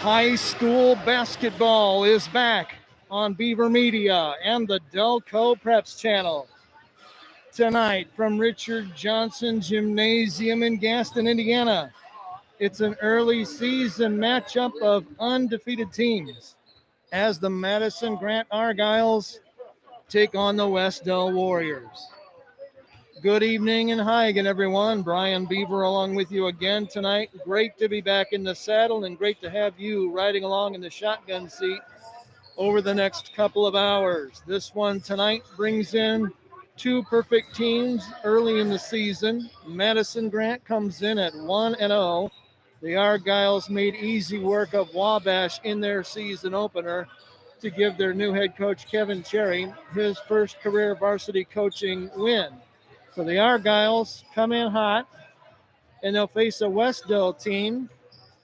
High school basketball is back on Beaver Media and the Delco Preps channel. Tonight from Richard Johnson Gymnasium in Gaston, Indiana. It's an early season matchup of undefeated teams as the Madison-Grant Argyles take on the Wes-Del Warriors. Good evening and hi again, everyone. Brian Beaver along with you again tonight. Great to be back in the saddle and great to have you riding along in the shotgun seat over the next couple of hours. This one tonight brings in two perfect teams early in the season. Madison-Grant comes in at 1-0. The Argyles made easy work of Wabash in their season opener to give their new head coach, Kevin Cherry, his first career varsity coaching win. So the Argyles come in hot, and they'll face a Wes-Del team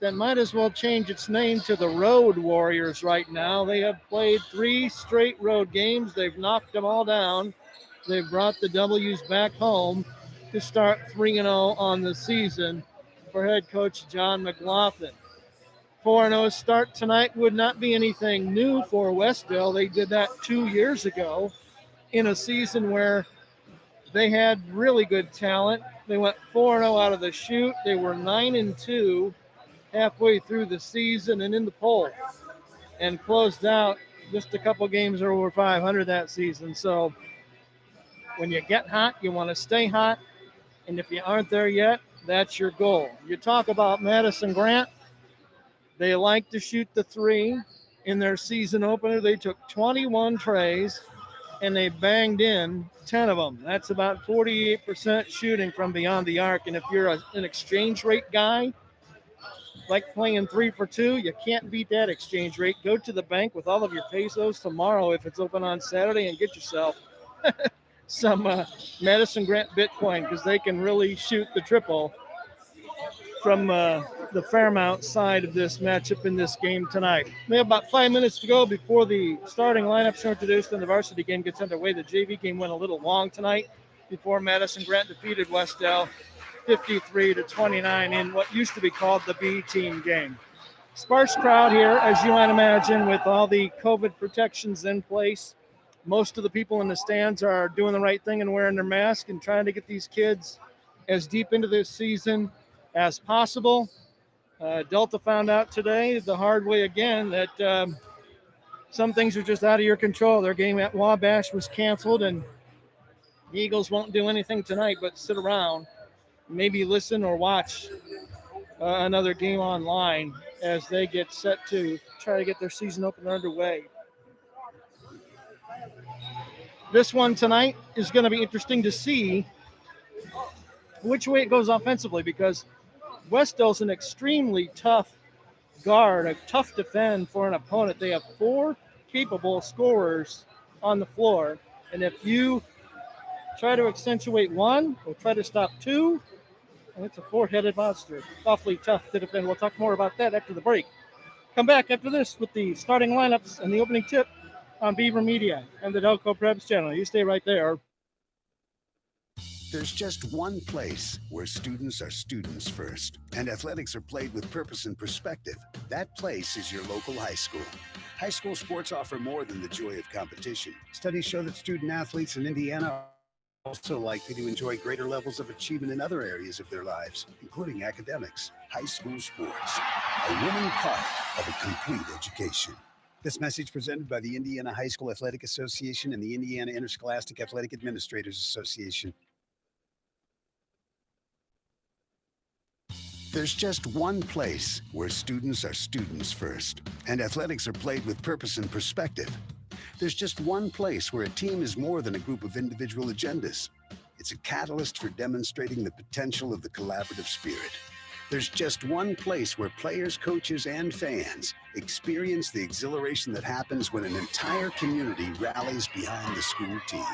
that might as well change its name to the Road Warriors right now. They have played 3 straight road games. They've knocked them all down. They've brought the W's back home to start 3-0 on the season for head coach John McLaughlin. 4-0 start tonight would not be anything new for Wes-Del. They did that 2 years ago in a season where they had really good talent. They went 4-0 out of the chute. They were 9-2 halfway through the season and in the poll, and closed out just a couple games over 500 that season. So when you get hot, you want to stay hot, and if you aren't there yet, that's your goal. You talk about Madison-Grant. They like to shoot the three. In their season opener, they took 21 trays, and they banged in 10 of them. That's about 48% shooting from beyond the arc. And if you're an exchange rate guy, like playing 3 for 2, you can't beat that exchange rate. Go to the bank with all of your pesos tomorrow if it's open on Saturday and get yourself some Madison-Grant Bitcoin, because they can really shoot the triple from the Fairmount side of this matchup in this game tonight. We have about 5 minutes to go before the starting lineups are introduced and the varsity game gets underway. The JV game went a little long tonight before Madison-Grant defeated Wes-Del 53-29 in what used to be called the B team game. Sparse crowd here, as you might imagine, with all the COVID protections in place. Most of the people in the stands are doing the right thing and wearing their mask and trying to get these kids as deep into this season as possible. Delta found out today the hard way again that some things are just out of your control. Their game at Wabash was canceled, and the Eagles won't do anything tonight but sit around, maybe listen or watch another game online as they get set to try to get their season opener underway. This one tonight is going to be interesting to see which way it goes offensively, because Wes-Del's an extremely tough guard, a tough defend for an opponent. They have 4 capable scorers on the floor, and if you try to accentuate one or try to stop 2, it's a 4-headed monster. Awfully tough to defend. We'll talk more about that after the break. Come back after this with the starting lineups and the opening tip on Beaver Media and the Delco Preps channel. You stay right there. There's just one place where students are students first, and athletics are played with purpose and perspective. That place is your local high school. High school sports offer more than the joy of competition. Studies show that student athletes in Indiana are also likely to enjoy greater levels of achievement in other areas of their lives, including academics. High school sports, a winning part of a complete education. This message presented by the Indiana High School Athletic Association and the Indiana Interscholastic Athletic Administrators Association. There's just one place where students are students first, and athletics are played with purpose and perspective. There's just one place where a team is more than a group of individual agendas. It's a catalyst for demonstrating the potential of the collaborative spirit. There's just one place where players, coaches, and fans experience the exhilaration that happens when an entire community rallies behind the school team.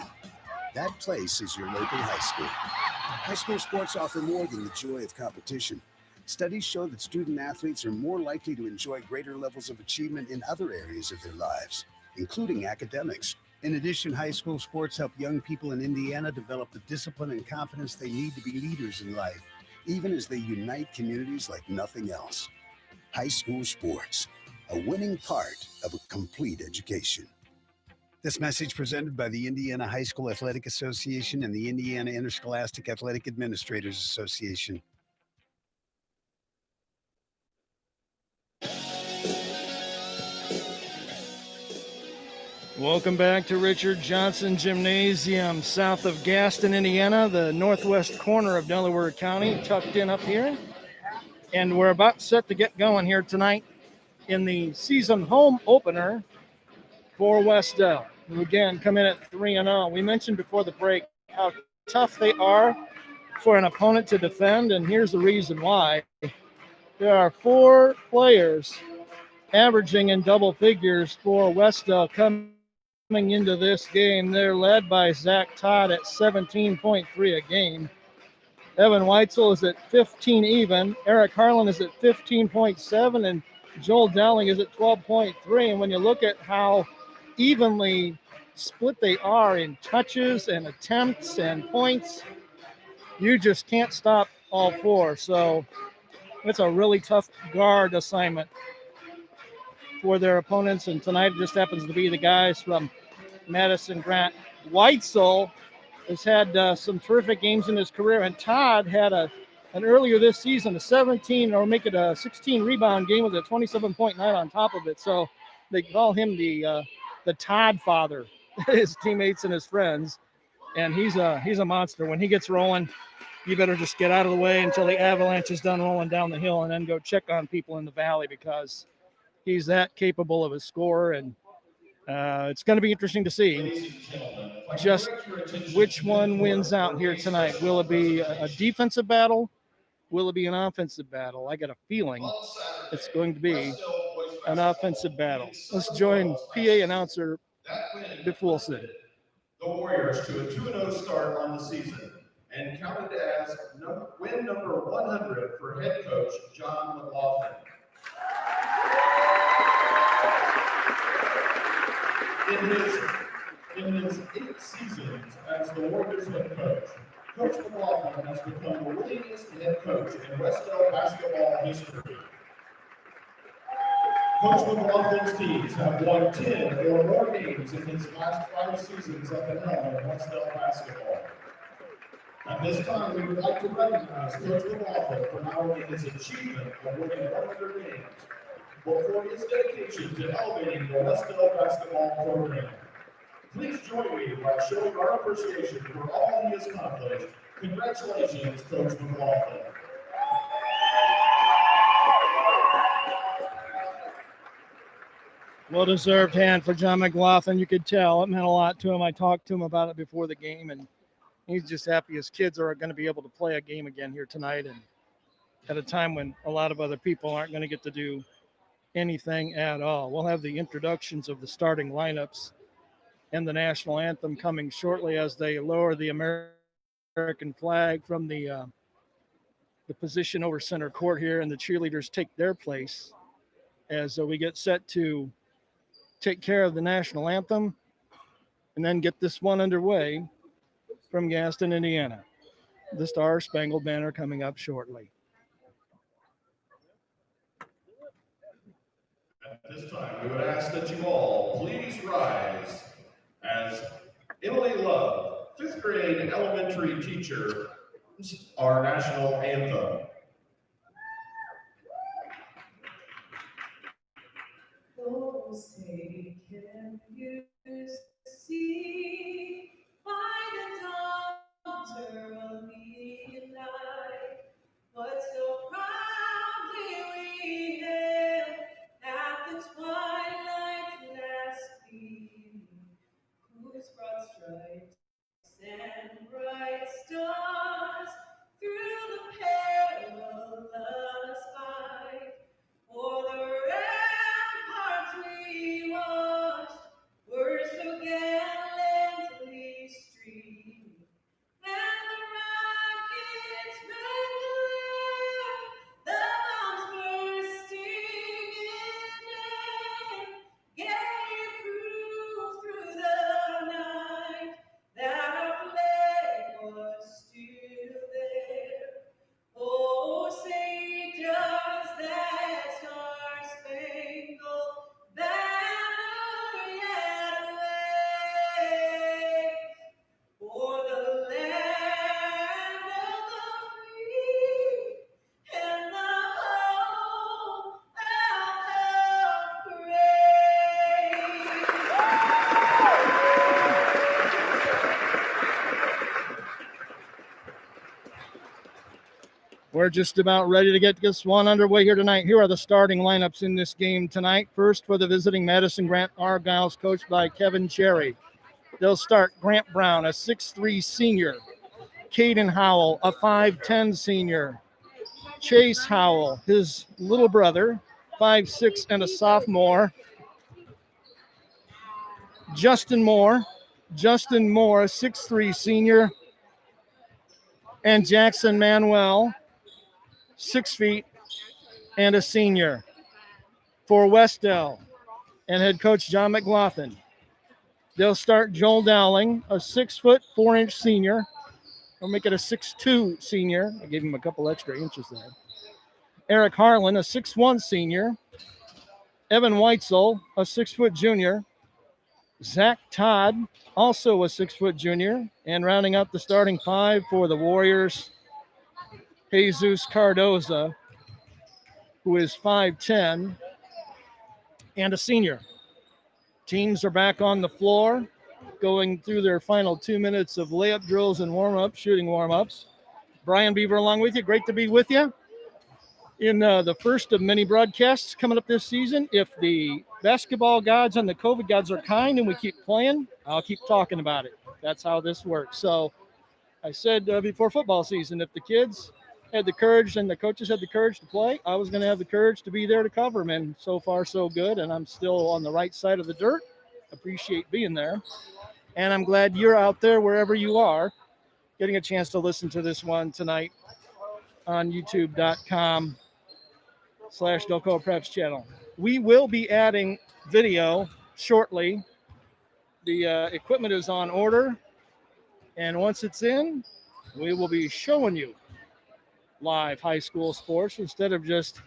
That place is your local high school. High school sports offer more than the joy of competition. Studies show that student athletes are more likely to enjoy greater levels of achievement in other areas of their lives, including academics. In addition, high school sports help young people in Indiana develop the discipline and confidence they need to be leaders in life, even as they unite communities like nothing else. High school sports, a winning part of a complete education. This message presented by the Indiana High School Athletic Association and the Indiana Interscholastic Athletic Administrators Association. Welcome back to Richard Johnson Gymnasium, south of Gaston, Indiana, the northwest corner of Delaware County, tucked in up here. And we're about set to get going here tonight in the season home opener for Wes-Del, who again come in at 3-0. We mentioned before the break how tough they are for an opponent to defend, and here's the reason why. There are 4 players averaging in double figures for Wes-Del coming into this game. They're led by Zach Todd at 17.3 a game. Evan Weitzel is at 15 even. Eric Harlan is at 15.7, and Joel Dowling is at 12.3. And when you look at how evenly split they are in touches and attempts and points, you just can't stop all 4. So it's a really tough guard assignment for their opponents. And tonight it just happens to be the guys from Madison-Grant. Weitzel has had some terrific games in his career, and Todd had an earlier this season, a 17 or make it a 16 rebound game with a 27-point night on top of it. So they call him the Todd father, his teammates and his friends, and he's a monster. When he gets rolling, you better just get out of the way until the avalanche is done rolling down the hill, and then go check on people in the valley, because he's that capable of a scorer. And it's going to be interesting to see just which one wins out here tonight. Will it be a defensive battle? Will it be an offensive battle? I got a feeling it's going to be an offensive battle. Let's join PA announcer Biff Wilson. The Warriors to a 2-0 start on the season and counted as win number 100 for head coach John McLaughlin. In his 8 seasons as the Warriors head coach, Coach McLaughlin has become the winningest head coach in Wes-Del basketball history. Coach McLaughlin's teams have won 10 or more games in his last 5 seasons at the helm of Wes-Del basketball. At this time, we would like to recognize Coach McLaughlin for not only his achievement of winning 100 games, but for his dedication to elevating the Wes-Del basketball program. Please join me by showing our appreciation for all he has accomplished. Congratulations, Coach McLaughlin. Well-deserved hand for John McLaughlin. You could tell it meant a lot to him. I talked to him about it before the game, and he's just happy his kids are going to be able to play a game again here tonight, and at a time when a lot of other people aren't going to get to do anything at all. We'll have the introductions of the starting lineups and the national anthem coming shortly as they lower the American flag from the position over center court here, and the cheerleaders take their place as we get set to take care of the national anthem and then get this one underway from Gaston, Indiana. The Star Spangled Banner coming up shortly. At this time, we would ask that you all please rise as Emily Love, 5th grade elementary teacher, our national anthem. Oh, say, can you see by the dawn's early light what so proudly we hailed at the twilight's last gleaming, whose broad stripes and bright stars through the perilous fight for the ramparts we watched were so We're just about ready to get this one underway here tonight. Here are the starting lineups in this game tonight. First, for the visiting Madison-Grant Argyles, coached by Kevin Cherry. They'll start Grant Brown, a 6'3 senior. Caden Howell, a 5'10 senior. Chase Howell, his little brother, 5'6 and a sophomore. Justin Moore, a 6'3 senior. And Jackson Manuel, 6 feet and a senior. For Wes-Del and head coach John McLaughlin, they'll start Joel Dowling, a 6 foot 4 inch senior. They'll make it a 6'2 senior. I gave him a couple extra inches there. Eric Harlan, a 6'1 senior. Evan Weitzel, a 6 foot junior. Zach Todd, also a 6 foot junior. And rounding out the starting five for the Warriors, Jesus Cardoza, who is 5'10 and a senior. Teams are back on the floor, going through their final 2 minutes of layup drills and warm-ups, shooting warm-ups. Brian Beaver along with you. Great to be with you in the first of many broadcasts coming up this season. If the basketball gods and the COVID gods are kind and we keep playing, I'll keep talking about it. That's how this works. So I said before football season, if the kids had the courage and the coaches had the courage to play, I was going to have the courage to be there to cover them. And so far, so good. And I'm still on the right side of the dirt. Appreciate being there. And I'm glad you're out there wherever you are, getting a chance to listen to this one tonight on youtube.com/Delco Preps channel. We will be adding video shortly. The equipment is on order. And once it's in, we will be showing you live high school sports instead of just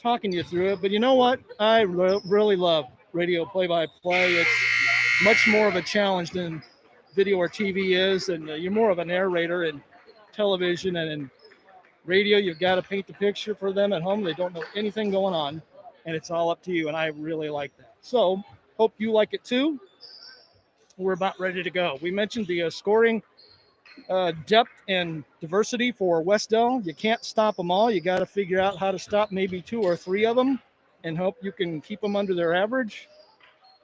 talking you through it. But you know what? I really love radio play-by-play. It's much more of a challenge than video or TV is, and you're more of a narrator in television, and in radio, you've got to paint the picture for them at home. They don't know anything going on, and it's all up to you, and I really like that. So hope you like it too. We're about ready to go. We mentioned the scoring depth and diversity for Wes-Del. You can't stop them all. You got to figure out how to stop maybe 2 or 3 of them and hope you can keep them under their average.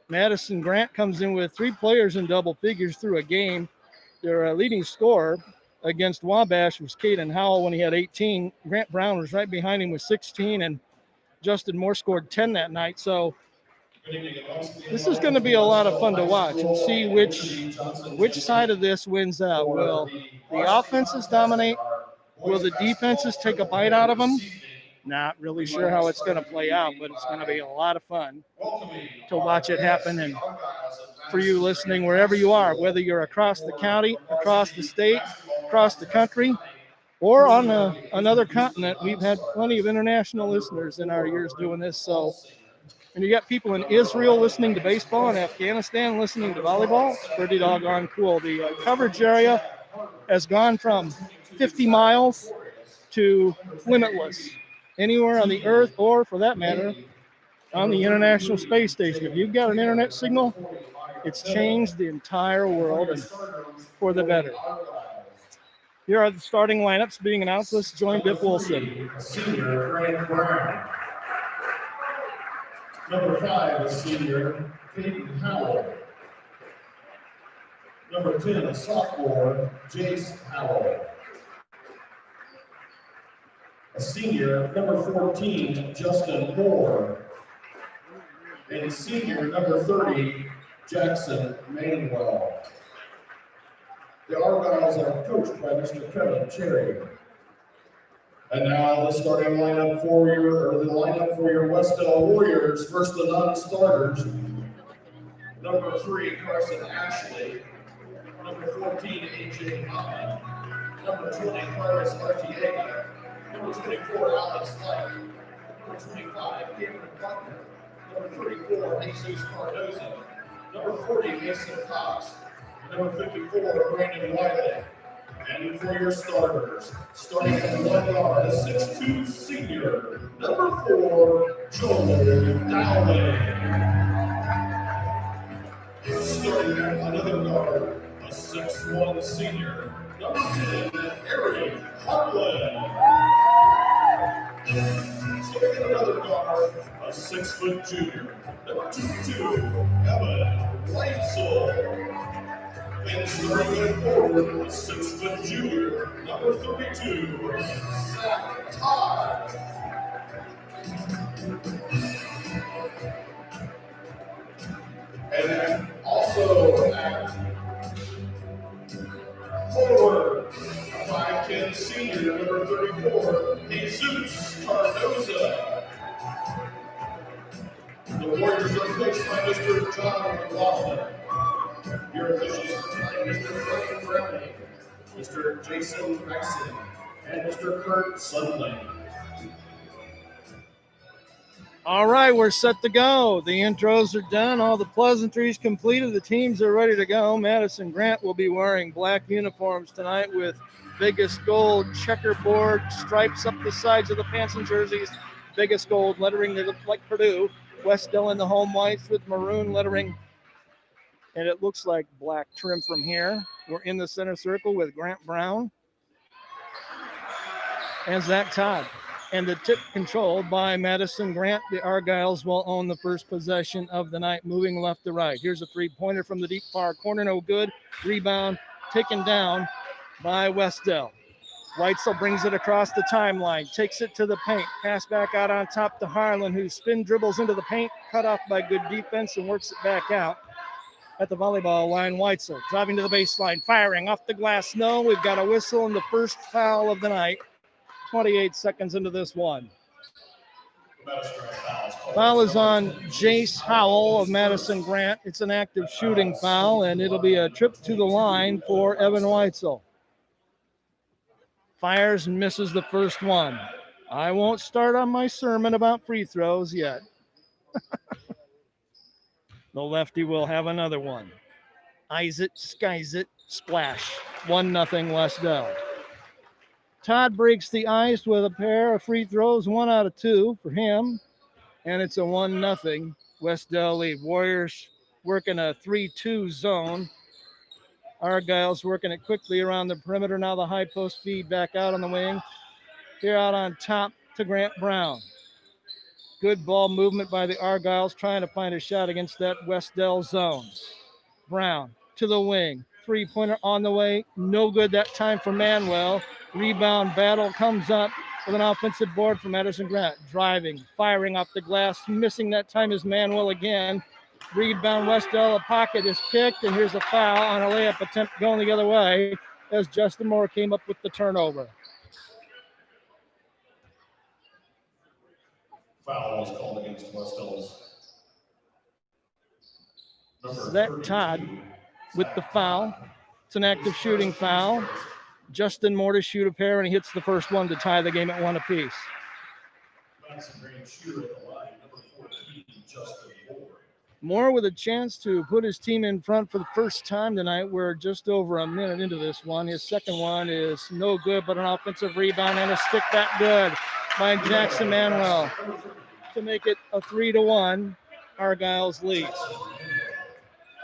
Madison-Grant comes in with 3 players in double figures through a game. Their leading scorer against Wabash was Caden Howell when he had 18. Grant Brown was right behind him with 16, and Justin Moore scored 10 that night. So this is going to be a lot of fun to watch and see which side of this wins out. Will the offenses dominate? Will the defenses take a bite out of them? Not really sure how it's going to play out, but it's going to be a lot of fun to watch it happen. And for you listening, wherever you are, whether you're across the county, across the state, across the country, or on another continent, we've had plenty of international listeners in our years doing this. So, and you got people in Israel listening to baseball and Afghanistan listening to volleyball. It's pretty doggone cool. The coverage area has gone from 50 miles to limitless. Anywhere on the earth, or for that matter, on the International Space Station. If you've got an internet signal, it's changed the entire world, and for the better. Here are the starting lineups being announced. Let's join Biff Wilson. Senior Grant Brown. Number 5 is senior Caden Howell. Number 10 is sophomore Jace Howell. A senior, number 14, Justin Moore. And senior, number 30, Jackson Manuel. The Argyles are coached by Mr. Kevin Cherry. And now the starting lineup for your Wes-Del Warriors. First, the non-starters. Number 3, Carson Ashley. Number 14, AJ Hoffman. Number 20, Carlos Artiega. Number 24, Alex Light. Number 25, Cameron Buckner. Number 34, Jesus Cardoza. Number 40, Mason Cox. Number 54, Brandon Wiley. And for your starters, starting at 1 guard, a 6'2 senior, number 4, Joel Dowling. Starting at another guard, a 6'1 senior, number 10, Eric Harlan. So we get another guard, a 6-foot junior, number 22, Evan Weitzel. And starting at forward, a 6-foot junior, number 32, Zach Todd. And then also at forward, a 5'10" senior, number 34, Jesus Cardoza. The Warriors are coached by Mr. John McLaughlin. Your officials tonight, Mr. Frank Browning, Mr. Jason Maxson, and Mr. Kurt Sutherland. All right, we're set to go. The intros are done. All the pleasantries completed. The teams are ready to go. Madison-Grant will be wearing black uniforms tonight with biggest gold checkerboard stripes up the sides of the pants and jerseys. Biggest gold lettering that looks like Purdue. Wes-Del in the home whites with maroon lettering. And it looks like black trim from here. We're in the center circle with Grant Brown and Zach Todd. And the tip controlled by Madison-Grant. The Argyles will own the first possession of the night, moving left to right. Here's a three-pointer from the deep far corner, no good. Rebound taken down by Wes-Del. Weitzel brings it across the timeline, takes it to the paint, pass back out on top to Harlan, who spin dribbles into the paint, cut off by good defense and works it back out. At the volleyball line, Weitzel driving to the baseline, firing off the glass. No, we've got a whistle and the first foul of the night. 28 seconds into this one. Foul is on Jace Howell of Madison-Grant. It's an active shooting foul, and it'll be a trip to the line for Evan Weitzel. Fires and misses the first one. I won't start on my sermon about free throws yet. The lefty will have another one. Eyes it, skies it, splash. 1-0 Wes-Del. Todd breaks the ice with a pair of free throws, 1 out of 2 for him. And it's a 1-0 Wes-Del lead. Warriors working a 3-2 zone. Argyles working it quickly around the perimeter. Now the high post feed back out on the wing. Here out on top to Grant Brown. Good ball movement by the Argyles trying to find a shot against that Wes-Del zone. Brown to the wing. Three-pointer on the way. No good that time for Manuel. Rebound battle comes up with an offensive board for Madison-Grant. Driving, firing off the glass. Missing that time is Manuel again. Rebound Wes-Del. A pocket is picked, and here's a foul on a layup attempt going the other way as Justin Moore came up with the turnover. Foul was called against Wes-Del's Zach Todd with the foul. It's an active shooting foul. Justin Moore to shoot a pair, and he hits the first one to tie the game at 1 apiece. Madison-Grant shooter at the line, number 14, Justin Moore. Moore with a chance to put his team in front for the first time tonight. We're just over a minute into this one. His second one is no good, but an offensive rebound and a stick back good by Jackson Manuel to make it a 3-1 Argyles lead.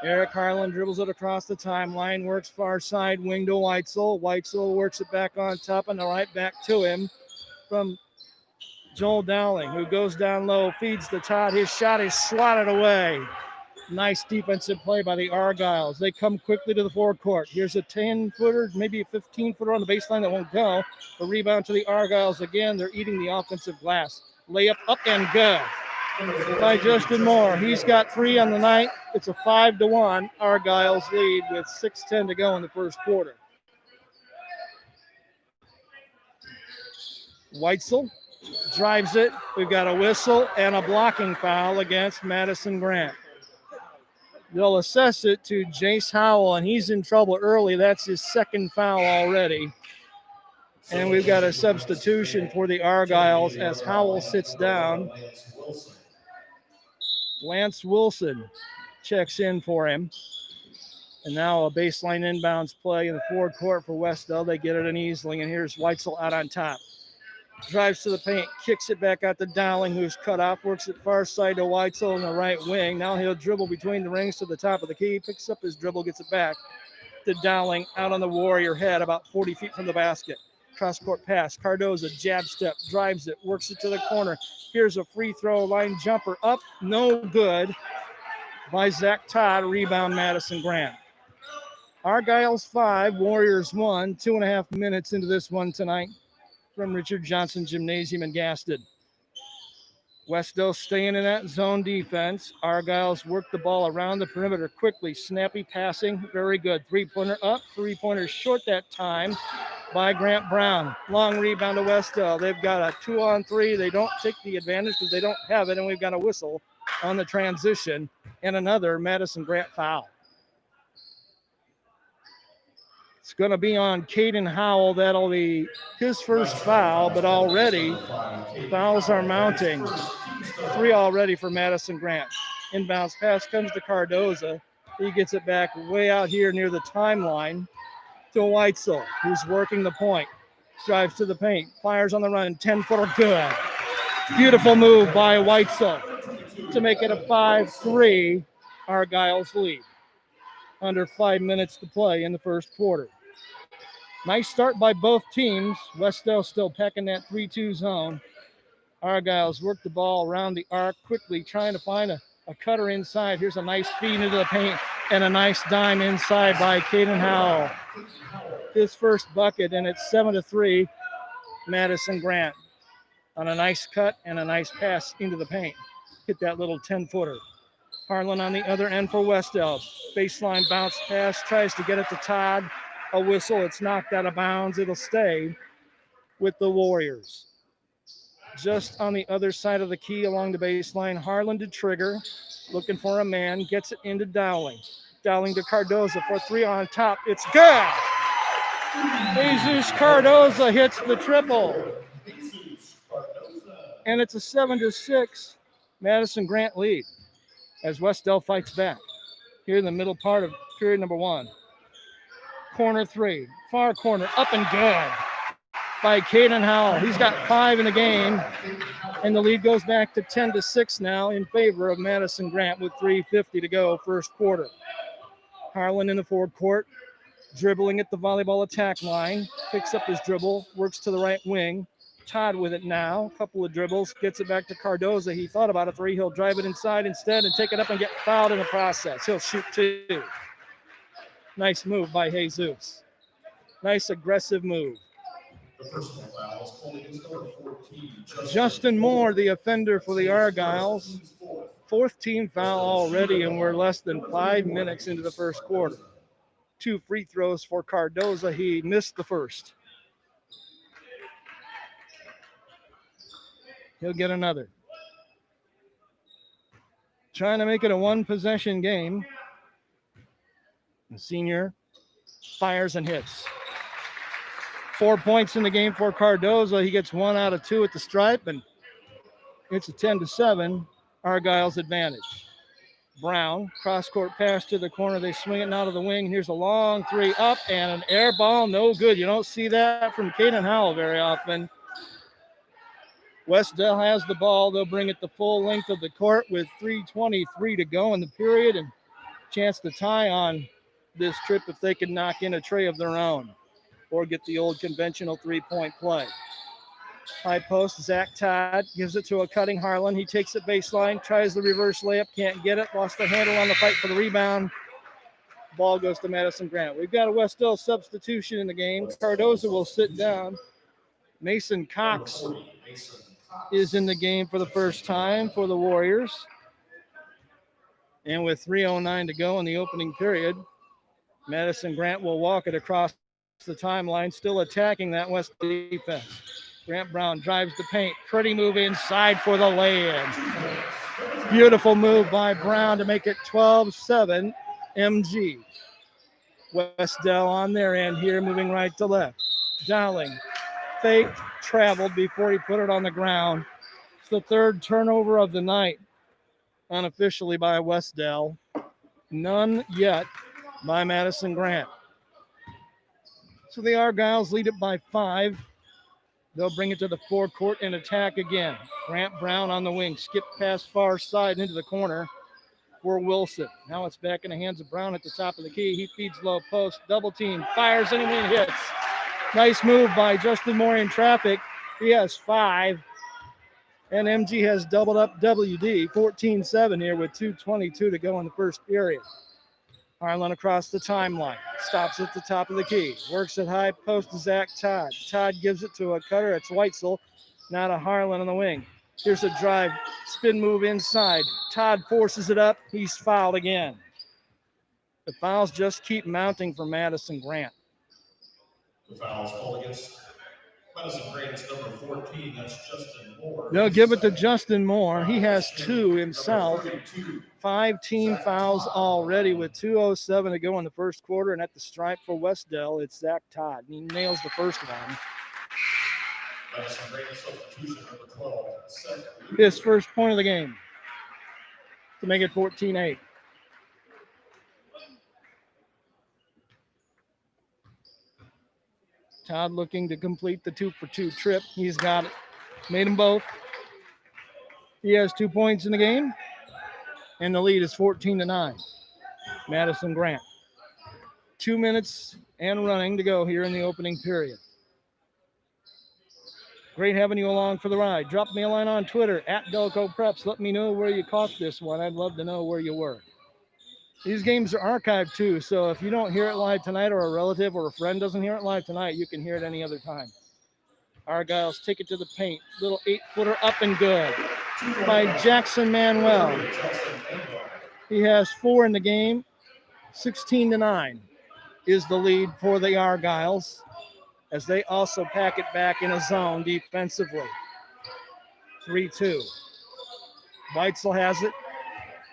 Eric Harlan dribbles it across the timeline, works far side wing to Weitzel. Weitzel works it back on top and the right back to him from Joel Dowling, who goes down low, feeds to Todd. His shot is swatted away. Nice defensive play by the Argyles. They come quickly to the forecourt. Here's a 10-footer, maybe a 15-footer on the baseline that won't go. A rebound to the Argyles again. They're eating the offensive glass. Layup up and good by Justin Moore. He's got 3 on the night. It's a 5-1 Argyles lead with 6:10 to go in the first quarter. Weitzel drives it. We've got a whistle and a blocking foul against Madison-Grant. They'll assess it to Jace Howell, and he's in trouble early. That's his second foul already. And we've got a substitution for the Argyles as Howell sits down. Lance Wilson checks in for him. And now a baseline inbounds play in the forward court for Wes-Del. They get it in easily, and here's Weitzel out on top. Drives to the paint, kicks it back out to Dowling, who's cut off, works it far side to Weitzel on the right wing. Now he'll dribble between the rings to the top of the key, picks up his dribble, gets it back to Dowling out on the Warrior head about 40 feet from the basket. Cross-court pass. Cardoza, jab step, drives it, works it to the corner. Here's a free throw line jumper up. No good by Zach Todd. Rebound, Madison-Grant. Argyle's 5, Warriors 1. 2.5 minutes into this one tonight from Richard Johnson Gymnasium in Gaston. Wes-Del staying in that zone defense. Argyle's worked the ball around the perimeter quickly. Snappy passing. Very good. Three-pointer up. Three-pointer short that time by Grant Brown. Long rebound to Wes-Del. They've got a 2-on-3. They don't take the advantage because they don't have it, and we've got a whistle on the transition and another Madison-Grant foul. It's going to be on Caden Howell. That'll be his first foul, but already fouls are mounting. 3 already for Madison-Grant. Inbounds pass comes to Cardoza. He gets it back way out here near the timeline to Weitzel, who's working the point. Drives to the paint, fires on the run, 10-footer good. Beautiful move by Weitzel to make it a 5-3 Argyle's lead. Under 5 minutes to play in the first quarter. Nice start by both teams. Wes-Del still pecking that 3-2 zone. Argyle's worked the ball around the arc quickly, trying to find a cutter inside. Here's a nice feed into the paint and a nice dime inside by Caden Howell. His first bucket, and it's 7-3 Madison-Grant on a nice cut and a nice pass into the paint. Hit that little 10-footer. Harlan on the other end for Wes-Del. Baseline bounce pass, tries to get it to Todd. A whistle, it's knocked out of bounds. It'll stay with the Warriors. Just on the other side of the key along the baseline, Harlan to trigger, looking for a man, gets it into Dowling. Dowling to Cardoza for 3 on top. It's good. Jesus Cardoza hits the triple. And it's a 7-6 Madison-Grant lead as Wes-Del fights back here in the middle part of period number 1. Corner 3, far corner, up and good by Caden Howell. He's got 5 in the game, and the lead goes back to 10-6 now in favor of Madison-Grant with 3:50 to go first quarter. Harlan in the forecourt, dribbling at the volleyball attack line, picks up his dribble, works to the right wing. Todd with it now, couple of dribbles, gets it back to Cardoza. He thought about a 3. He'll drive it inside instead and take it up and get fouled in the process. He'll shoot 2. Nice move by Jesus. Nice aggressive move. Justin Moore, the offender for the Argyles. 4th team foul already, and we're less than 5 minutes into the first quarter. 2 free throws for Cardoza. He missed the first. He'll get another. Trying to make it a 1-possession game. The senior fires and hits. 4 points in the game for Cardoza. He gets 1 out of 2 at the stripe, and it's a 10-7 Argyle's advantage. Brown, cross-court pass to the corner. They swing it out of the wing. Here's a long 3 up and an air ball. No good. You don't see that from Caden Howell very often. Wes-Del has the ball. They'll bring it the full length of the court with 3:23 to go in the period, and chance to tie on this trip if they can knock in a tray of their own or get the old conventional 3-point play. High post, Zach Todd gives it to a cutting Harlan. He takes it baseline, tries the reverse layup, can't get it, lost the handle on the fight for the rebound. Ball goes to Madison-Grant. We've got a Wes-Del substitution in the game. Cardoza will sit down. Mason Cox is in the game for the first time for the Warriors. And with 3:09 to go in the opening period, Madison-Grant will walk it across the timeline, still attacking that West defense. Grant Brown drives the paint. Pretty move inside for the lay-in. Beautiful move by Brown to make it 12-7 MG. Wes-Del on their end here, moving right to left. Dowling faked, traveled before he put it on the ground. It's the 3rd turnover of the night, unofficially by Wes-Del. None yet by Madison-Grant. So the Argyles lead it by 5. They'll bring it to the forecourt and attack again. Grant Brown on the wing, skip past far side into the corner for Wilson. Now it's back in the hands of Brown at the top of the key. He feeds low post, double team, fires and hits. Nice move by Justin Moore in traffic. He has 5. And MG has doubled up WD, 14-7 here with 2:22 to go in the first period. Harlan across the timeline, stops at the top of the key, works at high post to Zach Todd. Todd gives it to a cutter. It's Weitzel, now to Harlan on the wing. Here's a drive, spin move inside. Todd forces it up. He's fouled again. The fouls just keep mounting for Madison-Grant. The foul is called against Madison-Grant's number 14. That's Justin Moore. They'll give it to Justin Moore. He has 2 himself. 5 team fouls already with 2:07 to go in the first quarter. And at the stripe for Wes-Del, it's Zach Todd. He nails the first one. Madison-Grant substitution number 12. His first point of the game to make it 14-8. Todd looking to complete the 2-for-2 trip. He's got it. Made them both. He has 2 points in the game, and the lead is 14-9. Madison-Grant. 2 minutes and running to go here in the opening period. Great having you along for the ride. Drop me a line on Twitter at Delco Preps. Let me know where you caught this one. I'd love to know where you were. These games are archived too, so if you don't hear it live tonight, or a relative or a friend doesn't hear it live tonight, you can hear it any other time. Argyles take it to the paint. Little 8-footer up and good by Jackson Manuel. He has 4 in the game. 16-9 is the lead for the Argyles, as they also pack it back in a zone defensively. 3-2. Weitzel has it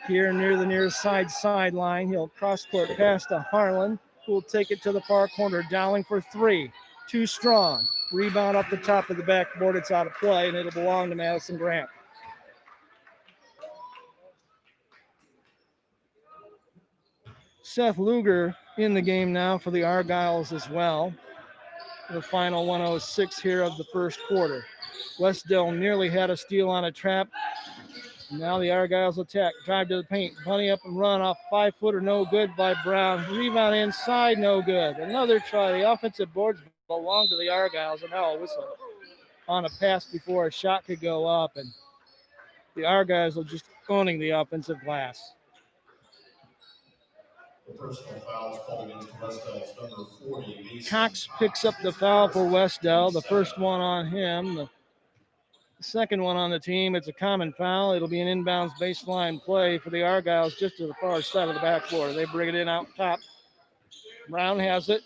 here near the near sideline. He'll cross-court pass to Harlan, who will take it to the far corner. Dowling for 3. Too strong. Rebound off the top of the backboard. It's out of play, and it'll belong to Madison-Grant. Seth Luger in the game now for the Argyles as well. The final 1:06 here of the first quarter. Wes-Del nearly had a steal on a trap. Now the Argyles attack. Drive to the paint. Bunny up and run off 5-footer. No good by Brown. Rebound inside. No good. Another try. The offensive boards belong to the Argyles. And now a whistle on a pass before a shot could go up. And the Argyles are just owning the offensive glass. The personal foul is called against Wes-Del's number 40. Cox picks up the foul for Wes-Del. The first one on him. The second one on the team. It's a common foul. It'll be an inbounds baseline play for the Argyles just to the far side of the backboard. They bring it in out top. Brown has it.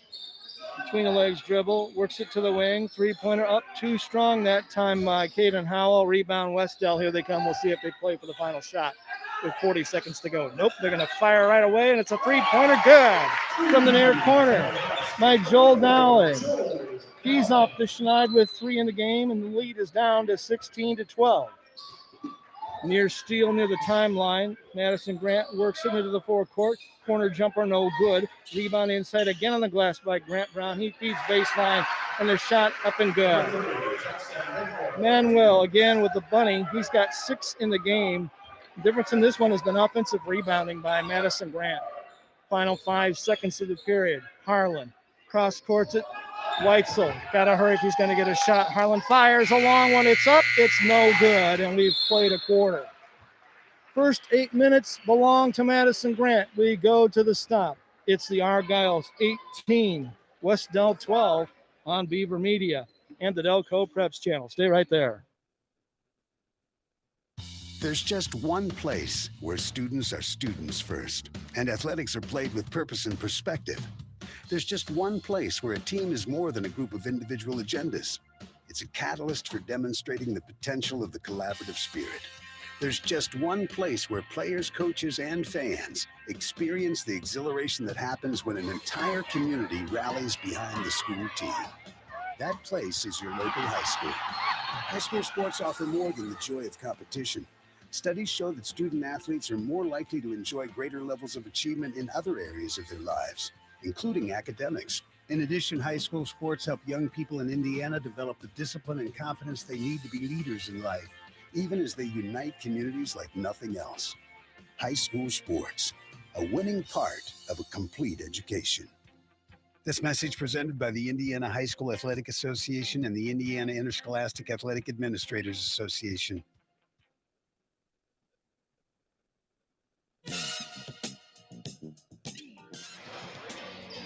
Between the legs dribble. Works it to the wing. 3-pointer up. Too strong that time by Caden Howell. Rebound Wes-Del. Here they come. We'll see if they play for the final shot with 40 seconds to go. Nope. They're going to fire right away, and it's a 3-pointer. Good. From the near corner by Joel Dowling. He's off the schneid with 3 in the game, and the lead is down to 16-12. Near steal near the timeline. Madison-Grant works it into the forecourt. Corner jumper, no good. Rebound inside again on the glass by Grant Brown. He feeds baseline, and the shot up and good. Manuel again with the bunny. He's got 6 in the game. The difference in this one has been offensive rebounding by Madison-Grant. Final 5 seconds of the period. Harlan cross-courts it. Weitzel, got to hurry if he's going to get a shot. Harlan fires a long one. It's up. It's no good, and we've played a quarter. First 8 minutes belong to Madison-Grant. We go to the stop. It's the Argyles 18, Wes-Del 12 on Beaver Media and the Delco Preps channel. Stay right there. There's just one place where students are students first, and athletics are played with purpose and perspective. There's just one place where a team is more than a group of individual agendas. It's a catalyst for demonstrating the potential of the collaborative spirit. There's just one place where players, coaches, and fans experience the exhilaration that happens when an entire community rallies behind the school team. That place is your local high school. High school sports offer more than the joy of competition. Studies show that student athletes are more likely to enjoy greater levels of achievement in other areas of their lives, including academics. In addition, high school sports help young people in Indiana develop the discipline and confidence they need to be leaders in life, even as they unite communities like nothing else. High school sports, a winning part of a complete education. This message presented by the Indiana High School Athletic Association and the Indiana Interscholastic Athletic Administrators Association.